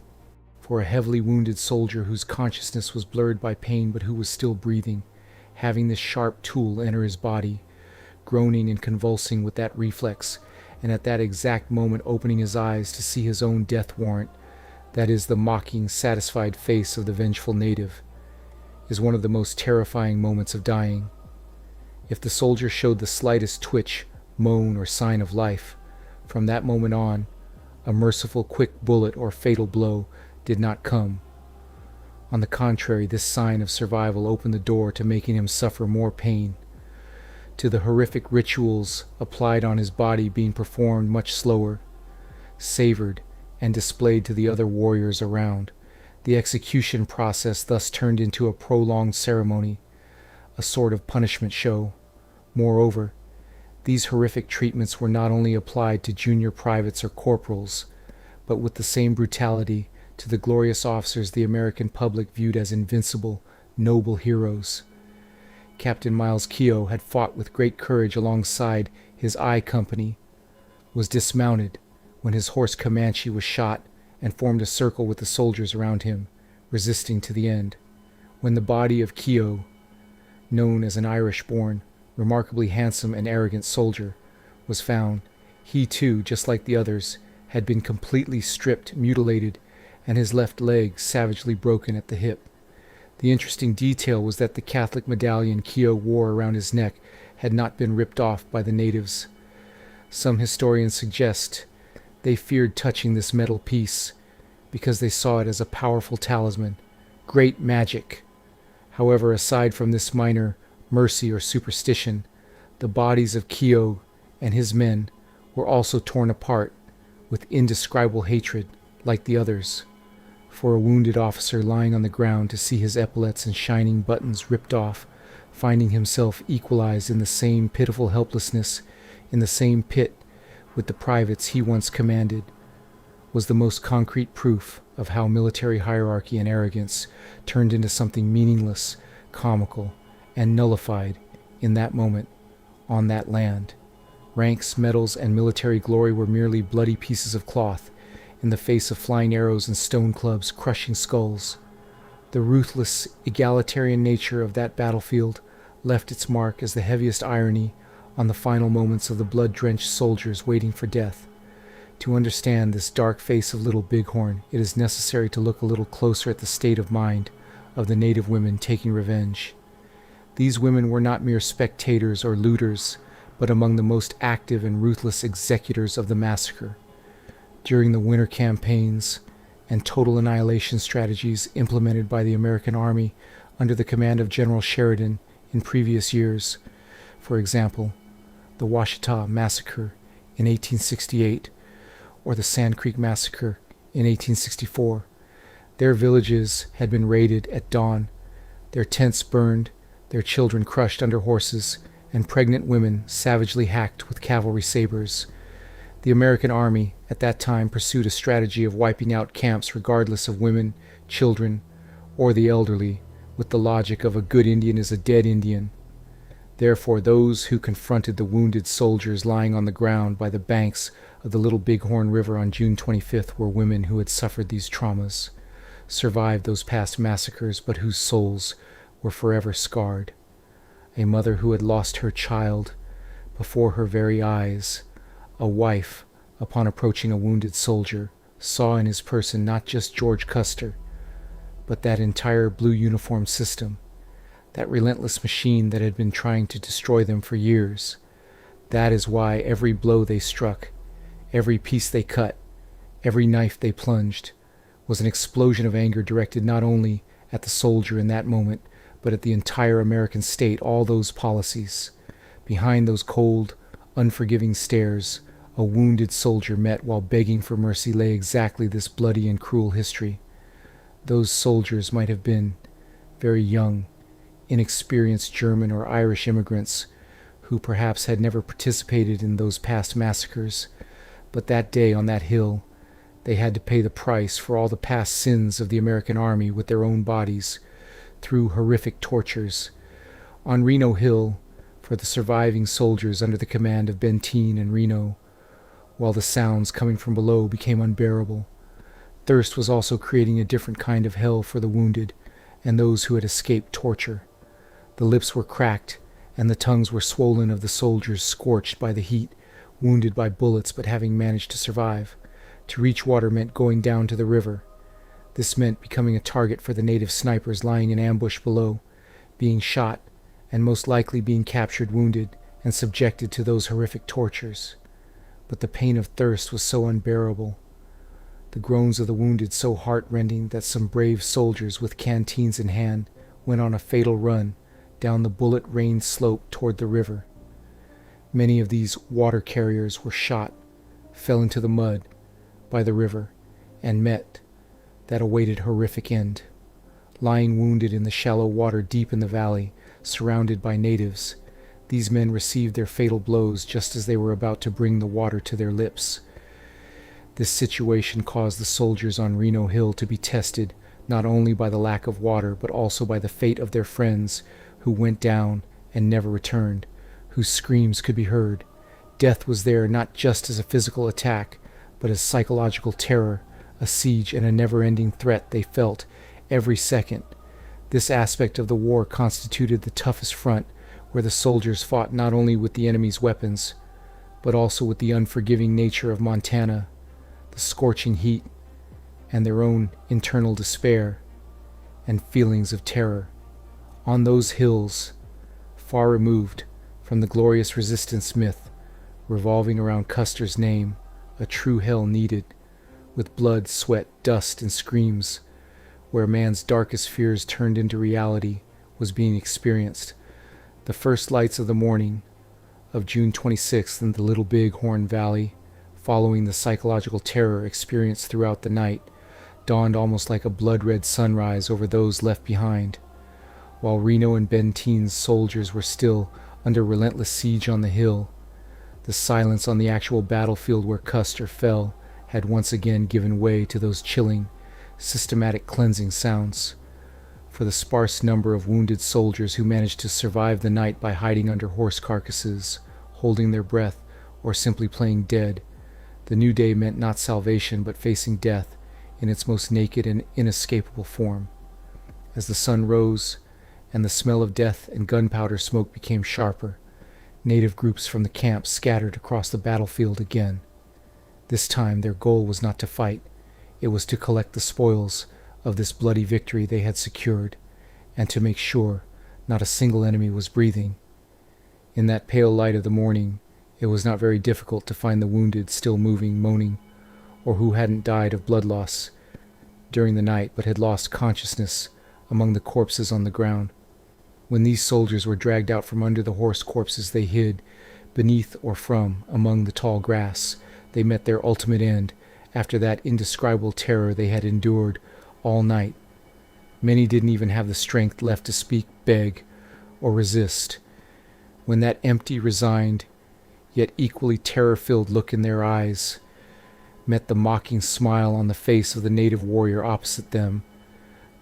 For a heavily wounded soldier whose consciousness was blurred by pain but who was still breathing, having this sharp tool enter his body, groaning and convulsing with that reflex, and at that exact moment opening his eyes to see his own death warrant, that is, the mocking, satisfied face of the vengeful native, is one of the most terrifying moments of dying. If the soldier showed the slightest twitch, moan, or sign of life, from that moment on, a merciful quick bullet or fatal blow did not come. On the contrary, this sign of survival opened the door to making him suffer more pain, to the horrific rituals applied on his body being performed much slower, savored, and displayed to the other warriors around. The execution process thus turned into a prolonged ceremony, a sort of punishment show. Moreover, these horrific treatments were not only applied to junior privates or corporals, but with the same brutality to the glorious officers the American public viewed as invincible, noble heroes. Captain Miles Keogh had fought with great courage alongside his I Company, was dismounted when his horse Comanche was shot, and formed a circle with the soldiers around him, resisting to the end. When the body of Keogh, known as an Irish-born, remarkably handsome and arrogant soldier, was found, he too, just like the others, had been completely stripped, mutilated, and his left leg savagely broken at the hip. The interesting detail was that the Catholic medallion Keogh wore around his neck had not been ripped off by the natives. Some historians suggest they feared touching this metal piece because they saw it as a powerful talisman, great magic. However, aside from this minor mercy or superstition, the bodies of Keogh and his men were also torn apart with indescribable hatred, like the others. For a wounded officer lying on the ground to see his epaulets and shining buttons ripped off, finding himself equalized in the same pitiful helplessness, in the same pit with the privates he once commanded, was the most concrete proof of how military hierarchy and arrogance turned into something meaningless, comical, and nullified in that moment, on that land. Ranks, medals, and military glory were merely bloody pieces of cloth in the face of flying arrows and stone clubs crushing skulls. The ruthless, egalitarian nature of that battlefield left its mark as the heaviest irony on the final moments of the blood-drenched soldiers waiting for death. To understand this dark face of Little Bighorn, it is necessary to look a little closer at the state of mind of the native women taking revenge. These women were not mere spectators or looters, but among the most active and ruthless executors of the massacre. During the winter campaigns and total annihilation strategies implemented by the American Army under the command of General Sheridan in previous years, for example, the Washita Massacre in 1868 or the Sand Creek Massacre in 1864, their villages had been raided at dawn, their tents burned, their children crushed under horses, and pregnant women savagely hacked with cavalry sabers. The American Army at that time pursued a strategy of wiping out camps regardless of women, children, or the elderly, with the logic of a good Indian is a dead Indian. Therefore, those who confronted the wounded soldiers lying on the ground by the banks of the Little Bighorn River on June 25th were women who had suffered these traumas, survived those past massacres, but whose souls were forever scarred. A mother who had lost her child before her very eyes, a wife, upon approaching a wounded soldier, saw in his person not just George Custer, but that entire blue uniform system, that relentless machine that had been trying to destroy them for years. That is why every blow they struck, every piece they cut, every knife they plunged, was an explosion of anger directed not only at the soldier in that moment, but at the entire American state, all those policies. Behind those cold, unforgiving stares, a wounded soldier met while begging for mercy lay exactly this bloody and cruel history. Those soldiers might have been very young, inexperienced German or Irish immigrants who perhaps had never participated in those past massacres, but that day on that hill they had to pay the price for all the past sins of the American Army with their own bodies, through horrific tortures. On Reno Hill, for the surviving soldiers under the command of Benteen and Reno, while the sounds coming from below became unbearable. Thirst was also creating a different kind of hell for the wounded and those who had escaped torture. The lips were cracked, and the tongues were swollen of the soldiers scorched by the heat, wounded by bullets but having managed to survive. To reach water meant going down to the river. This meant becoming a target for the native snipers lying in ambush below, being shot, and most likely being captured wounded and subjected to those horrific tortures. But the pain of thirst was so unbearable, the groans of the wounded so heart-rending, that some brave soldiers with canteens in hand went on a fatal run down the bullet-rained slope toward the river. Many of these water carriers were shot, fell into the mud by the river, and met that awaited horrific end. Lying wounded in the shallow water deep in the valley, surrounded by natives, these men received their fatal blows just as they were about to bring the water to their lips. This situation caused the soldiers on Reno Hill to be tested not only by the lack of water but also by the fate of their friends who went down and never returned, whose screams could be heard. Death was there not just as a physical attack, but as psychological terror, a siege, and a never-ending threat they felt every second. This aspect of the war constituted the toughest front, where the soldiers fought not only with the enemy's weapons, but also with the unforgiving nature of Montana, the scorching heat, and their own internal despair and feelings of terror. On those hills, far removed from the glorious resistance myth revolving around Custer's name, a true hell needed, with blood, sweat, dust, and screams, where man's darkest fears turned into reality, was being experienced. The first lights of the morning of June 26th in the Little Bighorn Valley, following the psychological terror experienced throughout the night, dawned almost like a blood-red sunrise over those left behind. While Reno and Benteen's soldiers were still under relentless siege on the hill, the silence on the actual battlefield where Custer fell had once again given way to those chilling, systematic cleansing sounds. For the sparse number of wounded soldiers who managed to survive the night by hiding under horse carcasses, holding their breath, or simply playing dead, the new day meant not salvation but facing death in its most naked and inescapable form. As the sun rose and the smell of death and gunpowder smoke became sharper, native groups from the camp scattered across the battlefield again. This time their goal was not to fight, it was to collect the spoils of this bloody victory they had secured, and to make sure not a single enemy was breathing. In that pale light of the morning, it was not very difficult to find the wounded still moving, moaning, or who hadn't died of blood loss during the night but had lost consciousness among the corpses on the ground. When these soldiers were dragged out from under the horse corpses, they hid beneath or from among the tall grass. They met their ultimate end after that indescribable terror they had endured all night. Many didn't even have the strength left to speak, beg, or resist. When that empty, resigned, yet equally terror-filled look in their eyes met the mocking smile on the face of the native warrior opposite them,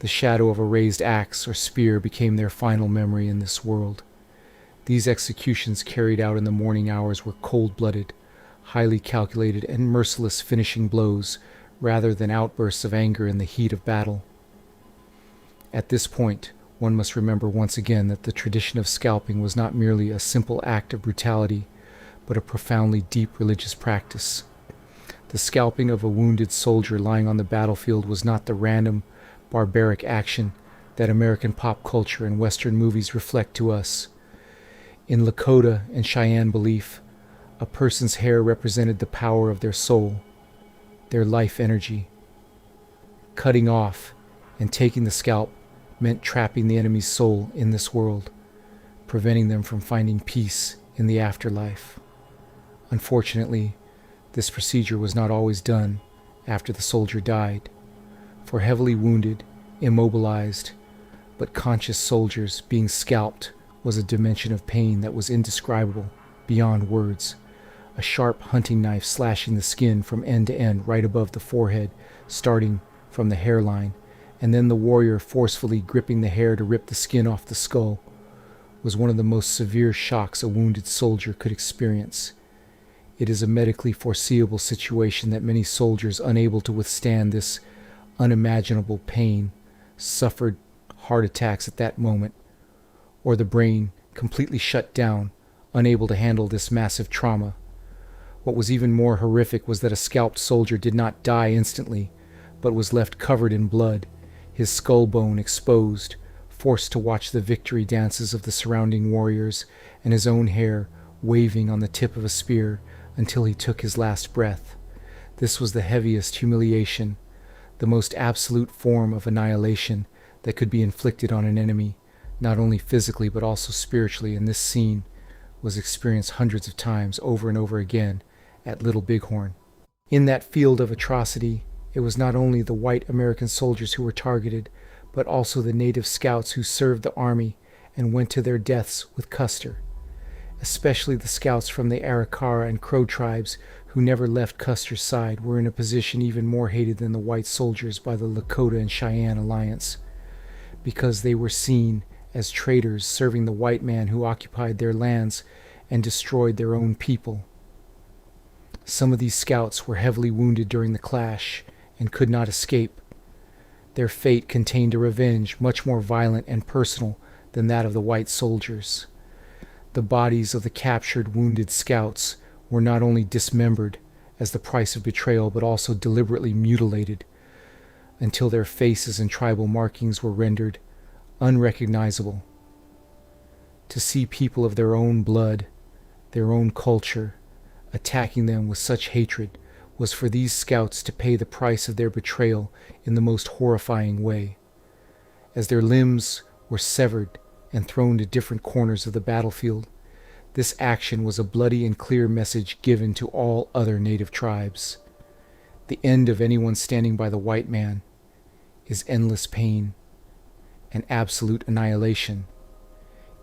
the shadow of a raised axe or spear became their final memory in this world. These executions carried out in the morning hours were cold-blooded, highly calculated, and merciless finishing blows rather than outbursts of anger in the heat of battle. At this point, one must remember once again that the tradition of scalping was not merely a simple act of brutality, but a profoundly deep religious practice. The scalping of a wounded soldier lying on the battlefield was not the random, barbaric action that American pop culture and Western movies reflect to us. In Lakota and Cheyenne belief, a person's hair represented the power of their soul, their life energy. Cutting off and taking the scalp meant trapping the enemy's soul in this world, preventing them from finding peace in the afterlife. Unfortunately, this procedure was not always done after the soldier died. For heavily wounded, immobilized, but conscious soldiers, being scalped was a dimension of pain that was indescribable, beyond words. A sharp hunting knife slashing the skin from end to end right above the forehead, starting from the hairline, and then the warrior forcefully gripping the hair to rip the skin off the skull, was one of the most severe shocks a wounded soldier could experience. It is a medically foreseeable situation that many soldiers unable to withstand this unimaginable pain suffered heart attacks at that moment, or the brain completely shut down, unable to handle this massive trauma. What was even more horrific was that a scalped soldier did not die instantly, but was left covered in blood, his skull bone exposed, forced to watch the victory dances of the surrounding warriors, and his own hair waving on the tip of a spear until he took his last breath. This was the heaviest humiliation, the most absolute form of annihilation that could be inflicted on an enemy, not only physically but also spiritually, and this scene was experienced hundreds of times over and over again at Little Bighorn. In that field of atrocity, it was not only the white American soldiers who were targeted, but also the native scouts who served the army and went to their deaths with Custer, especially the scouts from the Arikara and Crow tribes who never left Custer's side were in a position even more hated than the white soldiers by the Lakota and Cheyenne alliance, because they were seen as traitors serving the white man who occupied their lands and destroyed their own people. Some of these scouts were heavily wounded during the clash and could not escape. Their fate contained a revenge much more violent and personal than that of the white soldiers. The bodies of the captured, wounded scouts were not only dismembered as the price of betrayal, but also deliberately mutilated until their faces and tribal markings were rendered unrecognizable. To see people of their own blood, their own culture, attacking them with such hatred was for these scouts to pay the price of their betrayal in the most horrifying way. As their limbs were severed and thrown to different corners of the battlefield, this action was a bloody and clear message given to all other native tribes. The end of anyone standing by the white man is endless pain and absolute annihilation.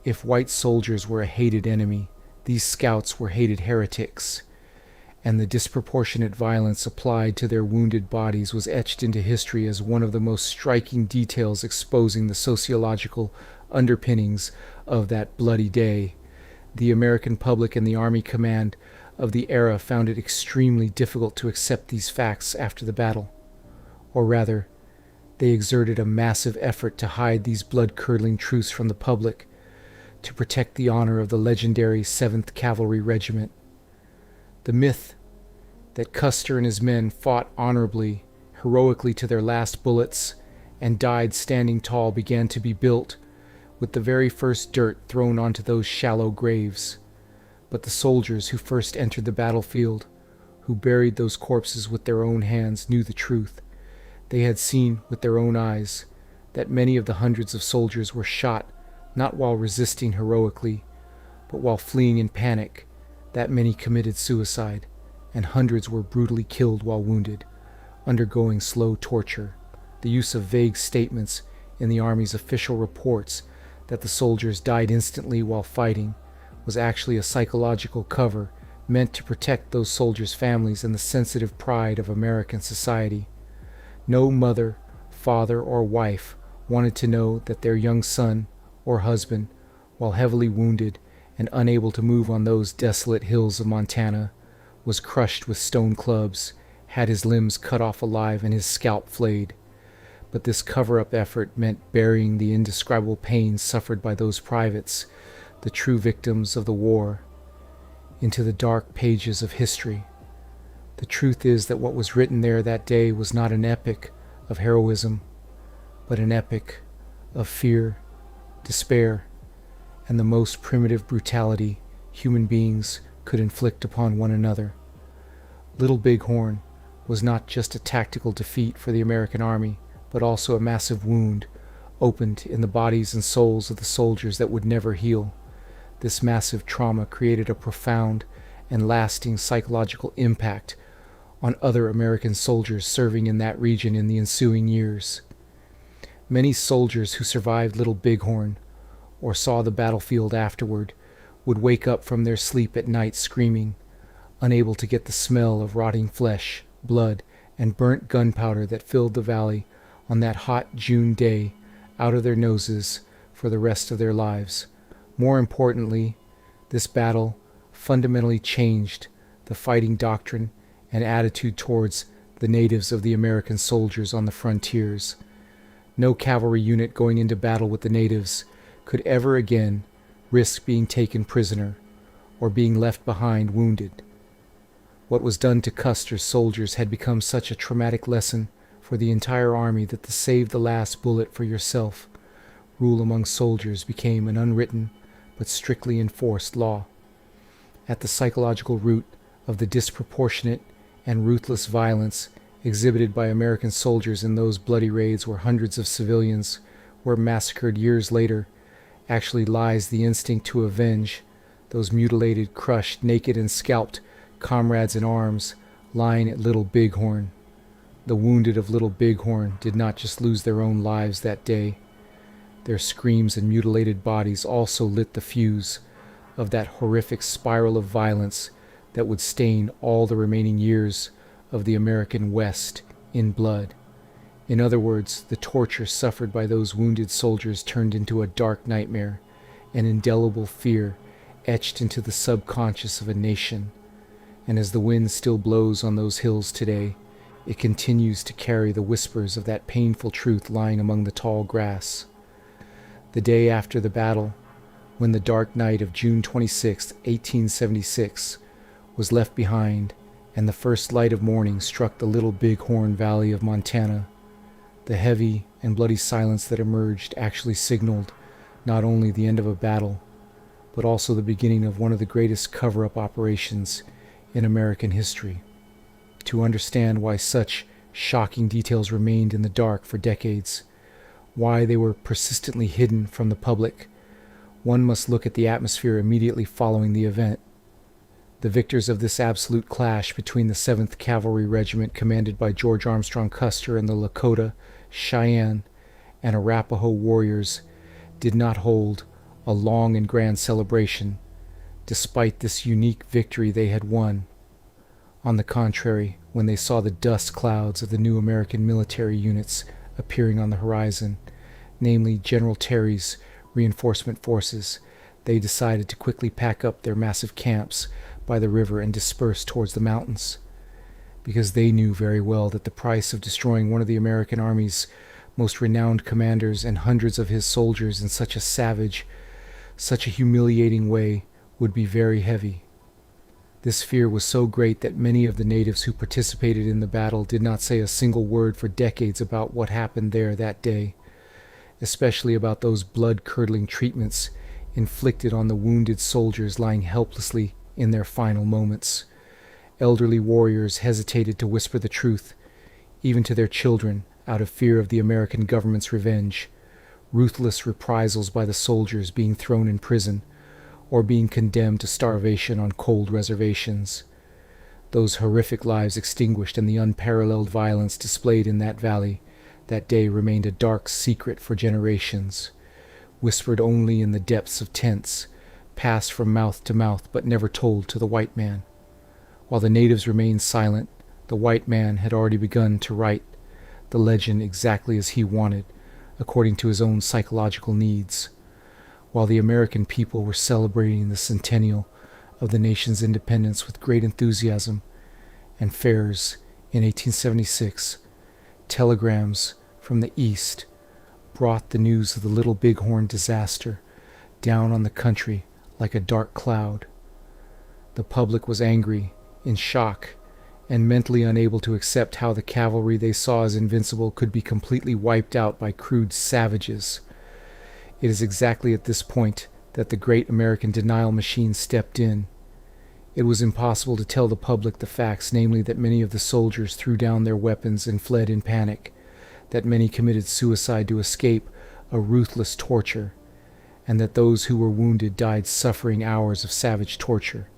If white soldiers were a hated enemy, these scouts were hated heretics, and the disproportionate violence applied to their wounded bodies was etched into history as one of the most striking details exposing the sociological underpinnings of that bloody day. The American public and the Army command of the era found it extremely difficult to accept these facts after the battle. Or rather, they exerted a massive effort to hide these blood-curdling truths from the public, to protect the honor of the legendary 7th Cavalry Regiment. The myth that Custer and his men fought honorably, heroically to their last bullets, and died standing tall began to be built with the very first dirt thrown onto those shallow graves. But the soldiers who first entered the battlefield, who buried those corpses with their own hands, knew the truth. They had seen with their own eyes that many of the hundreds of soldiers were shot not while resisting heroically, but while fleeing in panic. That many committed suicide, and hundreds were brutally killed while wounded, undergoing slow torture. The use of vague statements in the Army's official reports that the soldiers died instantly while fighting was actually a psychological cover meant to protect those soldiers' families and the sensitive pride of American society. No mother, father, or wife wanted to know that their young son or husband, while heavily wounded and unable to move on those desolate hills of Montana, was crushed with stone clubs, had his limbs cut off alive and his scalp flayed. But this cover-up effort meant burying the indescribable pain suffered by those privates, the true victims of the war, into the dark pages of history. The truth is that what was written there that day was not an epic of heroism, but an epic of fear, despair, and the most primitive brutality human beings could inflict upon one another. Little Bighorn was not just a tactical defeat for the American Army, but also a massive wound opened in the bodies and souls of the soldiers that would never heal. This massive trauma created a profound and lasting psychological impact on other American soldiers serving in that region in the ensuing years. Many soldiers who survived Little Bighorn, or saw the battlefield afterward, would wake up from their sleep at night screaming, unable to get the smell of rotting flesh, blood, and burnt gunpowder that filled the valley on that hot June day out of their noses for the rest of their lives. More importantly, this battle fundamentally changed the fighting doctrine, and attitude towards the natives of the American soldiers on the frontiers. No cavalry unit going into battle with the natives could ever again risk being taken prisoner or being left behind wounded. What was done to Custer's soldiers had become such a traumatic lesson for the entire army that the save the last bullet for yourself rule among soldiers became an unwritten but strictly enforced law. At the psychological root of the disproportionate and ruthless violence exhibited by American soldiers in those bloody raids where hundreds of civilians were massacred years later actually lies the instinct to avenge those mutilated, crushed, naked, and scalped comrades in arms lying at Little Bighorn. The wounded of Little Bighorn did not just lose their own lives that day. Their screams and mutilated bodies also lit the fuse of that horrific spiral of violence that would stain all the remaining years of the American West in blood. In other words, the torture suffered by those wounded soldiers turned into a dark nightmare, an indelible fear etched into the subconscious of a nation. And as the wind still blows on those hills today, it continues to carry the whispers of that painful truth lying among the tall grass. The day after the battle, when the dark night of June 26, 1876, was left behind and the first light of morning struck the Little Bighorn Valley of Montana, the heavy and bloody silence that emerged actually signaled not only the end of a battle, but also the beginning of one of the greatest cover-up operations in American history. To understand why such shocking details remained in the dark for decades, why they were persistently hidden from the public, one must look at the atmosphere immediately following the event. The victors of this absolute clash between the 7th Cavalry Regiment commanded by George Armstrong Custer and the Lakota, Cheyenne, and Arapaho warriors did not hold a long and grand celebration, despite this unique victory they had won. On the contrary, when they saw the dust clouds of the new American military units appearing on the horizon, namely General Terry's reinforcement forces, they decided to quickly pack up their massive camps by the river and disperse towards the mountains, because they knew very well that the price of destroying one of the American Army's most renowned commanders and hundreds of his soldiers in such a savage, such a humiliating way would be very heavy. This fear was so great that many of the natives who participated in the battle did not say a single word for decades about what happened there that day, especially about those blood-curdling treatments inflicted on the wounded soldiers lying helplessly in their final moments. Elderly warriors hesitated to whisper the truth, even to their children, out of fear of the American government's revenge, ruthless reprisals by the soldiers being thrown in prison, or being condemned to starvation on cold reservations. Those horrific lives extinguished and the unparalleled violence displayed in that valley that day remained a dark secret for generations, whispered only in the depths of tents, passed from mouth to mouth but never told to the white man. While the natives remained silent, the white man had already begun to write the legend exactly as he wanted, according to his own psychological needs. While the American people were celebrating the centennial of the nation's independence with great enthusiasm and fairs in 1876, telegrams from the East brought the news of the Little Bighorn disaster down on the country like a dark cloud. The public was angry, in shock, and mentally unable to accept how the cavalry they saw as invincible could be completely wiped out by crude savages. It is exactly at this point that the great American denial machine stepped in. It was impossible to tell the public the facts, namely that many of the soldiers threw down their weapons and fled in panic, that many committed suicide to escape a ruthless torture, and that those who were wounded died suffering hours of savage torture,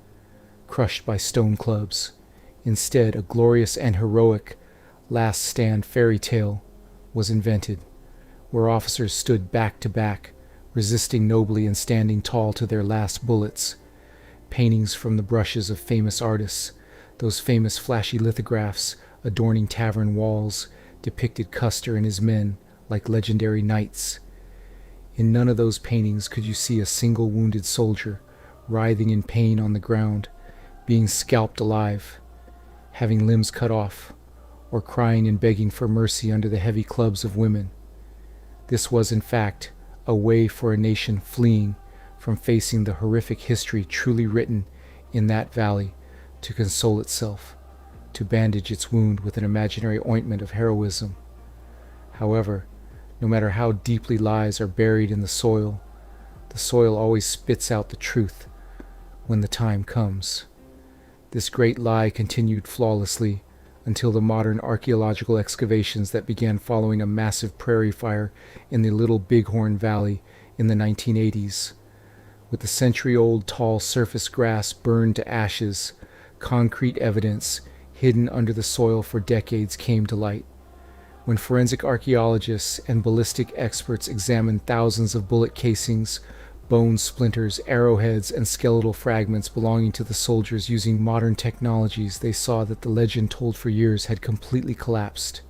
crushed by stone clubs. Instead, a glorious and heroic last stand fairy tale was invented, where officers stood back to back, resisting nobly and standing tall to their last bullets. Paintings from the brushes of famous artists, those famous flashy lithographs adorning tavern walls, depicted Custer and his men like legendary knights. In none of those paintings could you see a single wounded soldier writhing in pain on the ground, being scalped alive, having limbs cut off, or crying and begging for mercy under the heavy clubs of women. This was, in fact, a way for a nation fleeing from facing the horrific history truly written in that valley to console itself, to bandage its wound with an imaginary ointment of heroism. However, no matter how deeply lies are buried in the soil always spits out the truth when the time comes. This great lie continued flawlessly until the modern archaeological excavations that began following a massive prairie fire in the Little Bighorn Valley in the 1980s. With the century-old tall surface grass burned to ashes, concrete evidence hidden under the soil for decades came to light. When forensic archaeologists and ballistic experts examined thousands of bullet casings, bone splinters, arrowheads, and skeletal fragments belonging to the soldiers using modern technologies, they saw that the legend told for years had completely collapsed.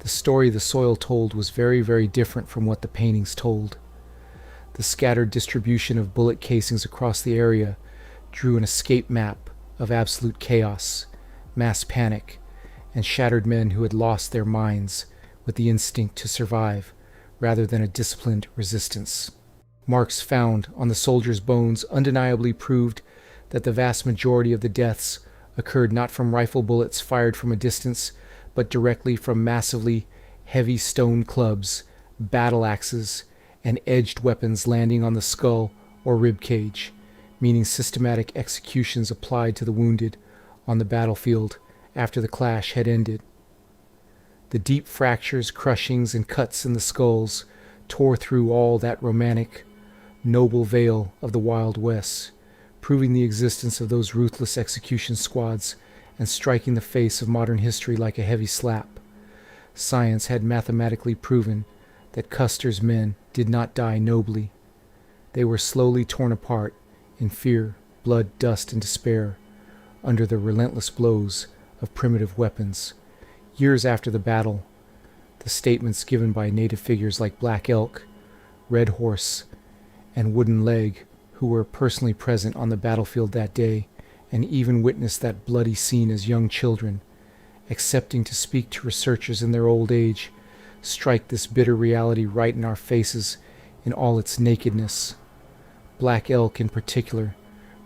The story the soil told was very, very different from what the paintings told. The scattered distribution of bullet casings across the area drew an escape map of absolute chaos, mass panic, and shattered men who had lost their minds with the instinct to survive rather than a disciplined resistance. Marks found on the soldiers' bones undeniably proved that the vast majority of the deaths occurred not from rifle bullets fired from a distance, but directly from massively heavy stone clubs, battle axes, and edged weapons landing on the skull or rib cage, meaning systematic executions applied to the wounded on the battlefield after the clash had ended. The deep fractures, crushings, and cuts in the skulls tore through all that romantic, noble veil of the Wild West, proving the existence of those ruthless execution squads and striking the face of modern history like a heavy slap. Science had mathematically proven that Custer's men did not die nobly. They were slowly torn apart in fear, blood, dust, and despair under the relentless blows of primitive weapons. Years after the battle, the statements given by native figures like Black Elk, Red Horse, and Wooden Leg, who were personally present on the battlefield that day and even witnessed that bloody scene as young children, accepting to speak to researchers in their old age, strike this bitter reality right in our faces in all its nakedness. Black Elk, in particular,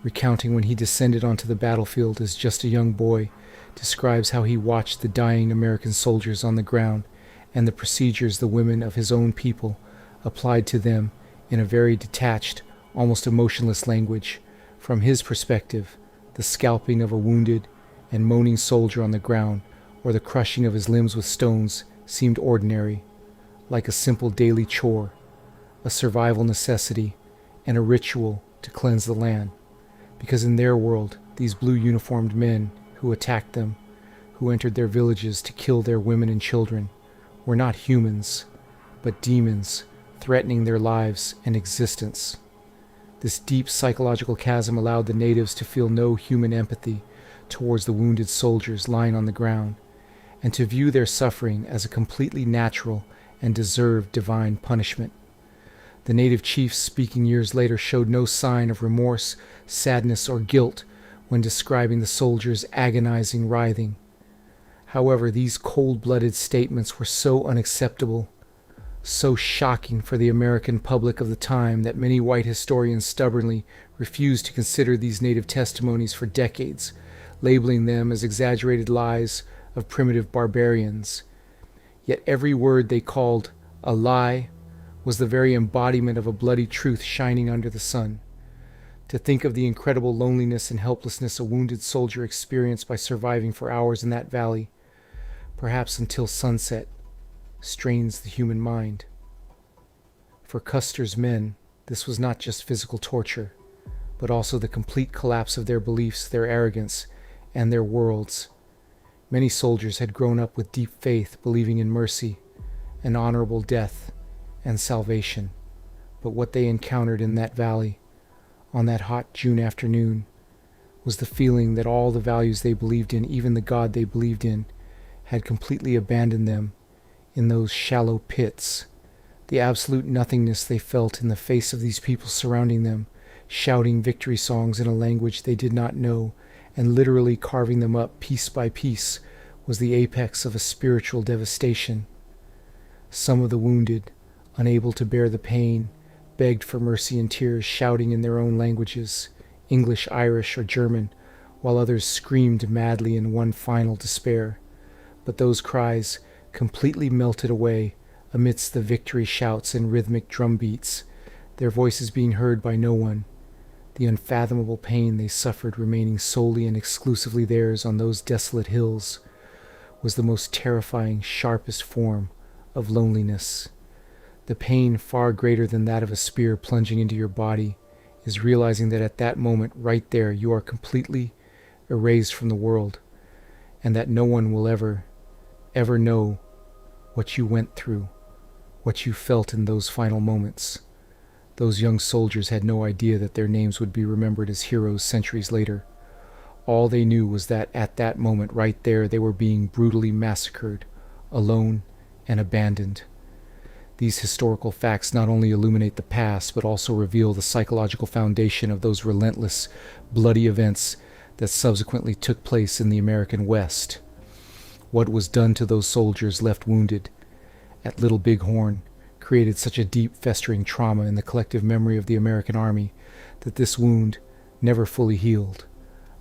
recounting when he descended onto the battlefield as just a young boy, describes how he watched the dying American soldiers on the ground and the procedures the women of his own people applied to them in a very detached, almost emotionless language. From his perspective, the scalping of a wounded and moaning soldier on the ground or the crushing of his limbs with stones seemed ordinary, like a simple daily chore, a survival necessity, and a ritual to cleanse the land, because in their world, these blue uniformed men who attacked them, who entered their villages to kill their women and children, were not humans, but demons threatening their lives and existence. This deep psychological chasm allowed the natives to feel no human empathy towards the wounded soldiers lying on the ground, and to view their suffering as a completely natural and deserved divine punishment. The native chiefs, speaking years later, showed no sign of remorse, sadness, or guilt when describing the soldiers' agonizing writhing. However, these cold-blooded statements were so unacceptable, so shocking for the American public of the time, that many white historians stubbornly refused to consider these native testimonies for decades, labeling them as exaggerated lies of primitive barbarians. Yet every word they called a lie was the very embodiment of a bloody truth shining under the sun. To think of the incredible loneliness and helplessness a wounded soldier experienced by surviving for hours in that valley, perhaps until sunset, strains the human mind. For Custer's men, this was not just physical torture, but also the complete collapse of their beliefs, their arrogance, and their worlds. Many soldiers had grown up with deep faith, believing in mercy, an honorable death, and salvation. But what they encountered in that valley, on that hot June afternoon, was the feeling that all the values they believed in, even the God they believed in, had completely abandoned them in those shallow pits. The absolute nothingness they felt in the face of these people surrounding them, shouting victory songs in a language they did not know, and literally carving them up piece by piece was the apex of a spiritual devastation. Some of the wounded, unable to bear the pain, begged for mercy in tears, shouting in their own languages, English, Irish, or German, while others screamed madly in one final despair. But those cries completely melted away amidst the victory shouts and rhythmic drum beats, their voices being heard by no one, the unfathomable pain they suffered remaining solely and exclusively theirs on those desolate hills, was the most terrifying, sharpest form of loneliness. The pain, far greater than that of a spear plunging into your body, is realizing that at that moment, right there, you are completely erased from the world, and that no one will ever know what you went through, what you felt in those final moments. Those young soldiers had no idea that their names would be remembered as heroes centuries later. All they knew was that at that moment, right there, they were being brutally massacred, alone and abandoned. These historical facts not only illuminate the past, but also reveal the psychological foundation of those relentless, bloody events that subsequently took place in the American West. What was done to those soldiers left wounded at Little Bighorn created such a deep, festering trauma in the collective memory of the American Army that this wound never fully healed.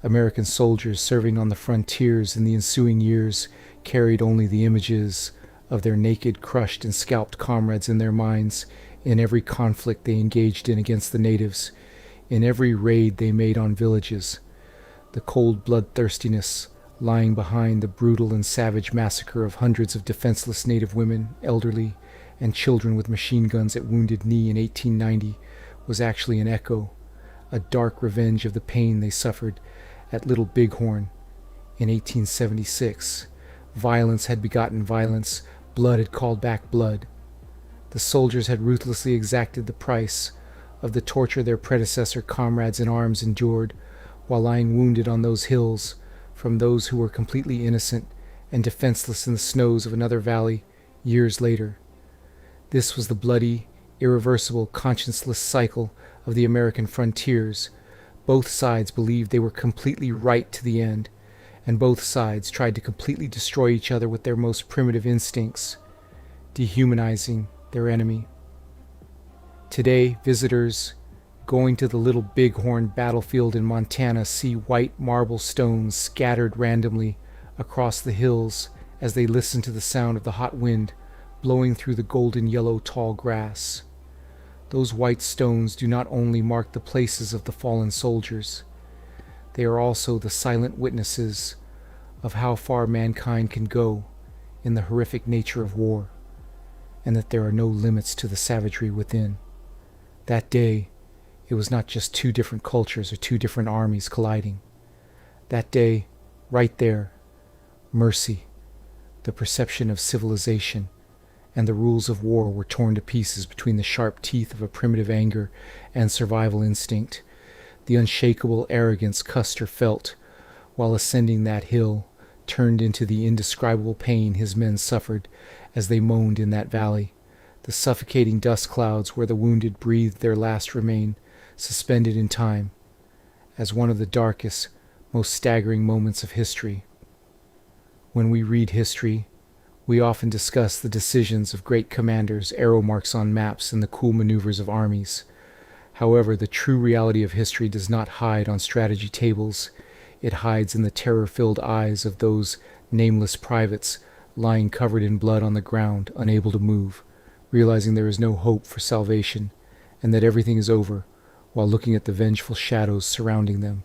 American soldiers serving on the frontiers in the ensuing years carried only the images of their naked, crushed, and scalped comrades in their minds in every conflict they engaged in against the natives, in every raid they made on villages. The cold bloodthirstiness lying behind the brutal and savage massacre of hundreds of defenseless native women, elderly, and children with machine guns at Wounded Knee in 1890 was actually an echo, a dark revenge of the pain they suffered at Little Bighorn in 1876. Violence had begotten violence, blood had called back blood. The soldiers had ruthlessly exacted the price of the torture their predecessor comrades in arms endured while lying wounded on those hills from those who were completely innocent and defenseless in the snows of another valley years later. This was the bloody, irreversible, conscienceless cycle of the American frontiers. Both sides believed they were completely right to the end, and both sides tried to completely destroy each other with their most primitive instincts, dehumanizing their enemy. Today, visitors going to the Little Bighorn battlefield in Montana see white marble stones scattered randomly across the hills as they listen to the sound of the hot wind blowing through the golden yellow tall grass. Those white stones do not only mark the places of the fallen soldiers, they are also the silent witnesses of how far mankind can go in the horrific nature of war, and that there are no limits to the savagery within. That day, it was not just two different cultures or two different armies colliding. That day, right there, mercy, the perception of civilization, and the rules of war were torn to pieces between the sharp teeth of a primitive anger and survival instinct. The unshakable arrogance Custer felt while ascending that hill turned into the indescribable pain his men suffered as they moaned in that valley. The suffocating dust clouds where the wounded breathed their last remain suspended in time as one of the darkest, most staggering moments of history. When we read history, we often discuss the decisions of great commanders, arrow marks on maps, and the cool maneuvers of armies. However, the true reality of history does not hide on strategy tables. It hides in the terror-filled eyes of those nameless privates lying covered in blood on the ground, unable to move, realizing there is no hope for salvation, and that everything is over, while looking at the vengeful shadows surrounding them.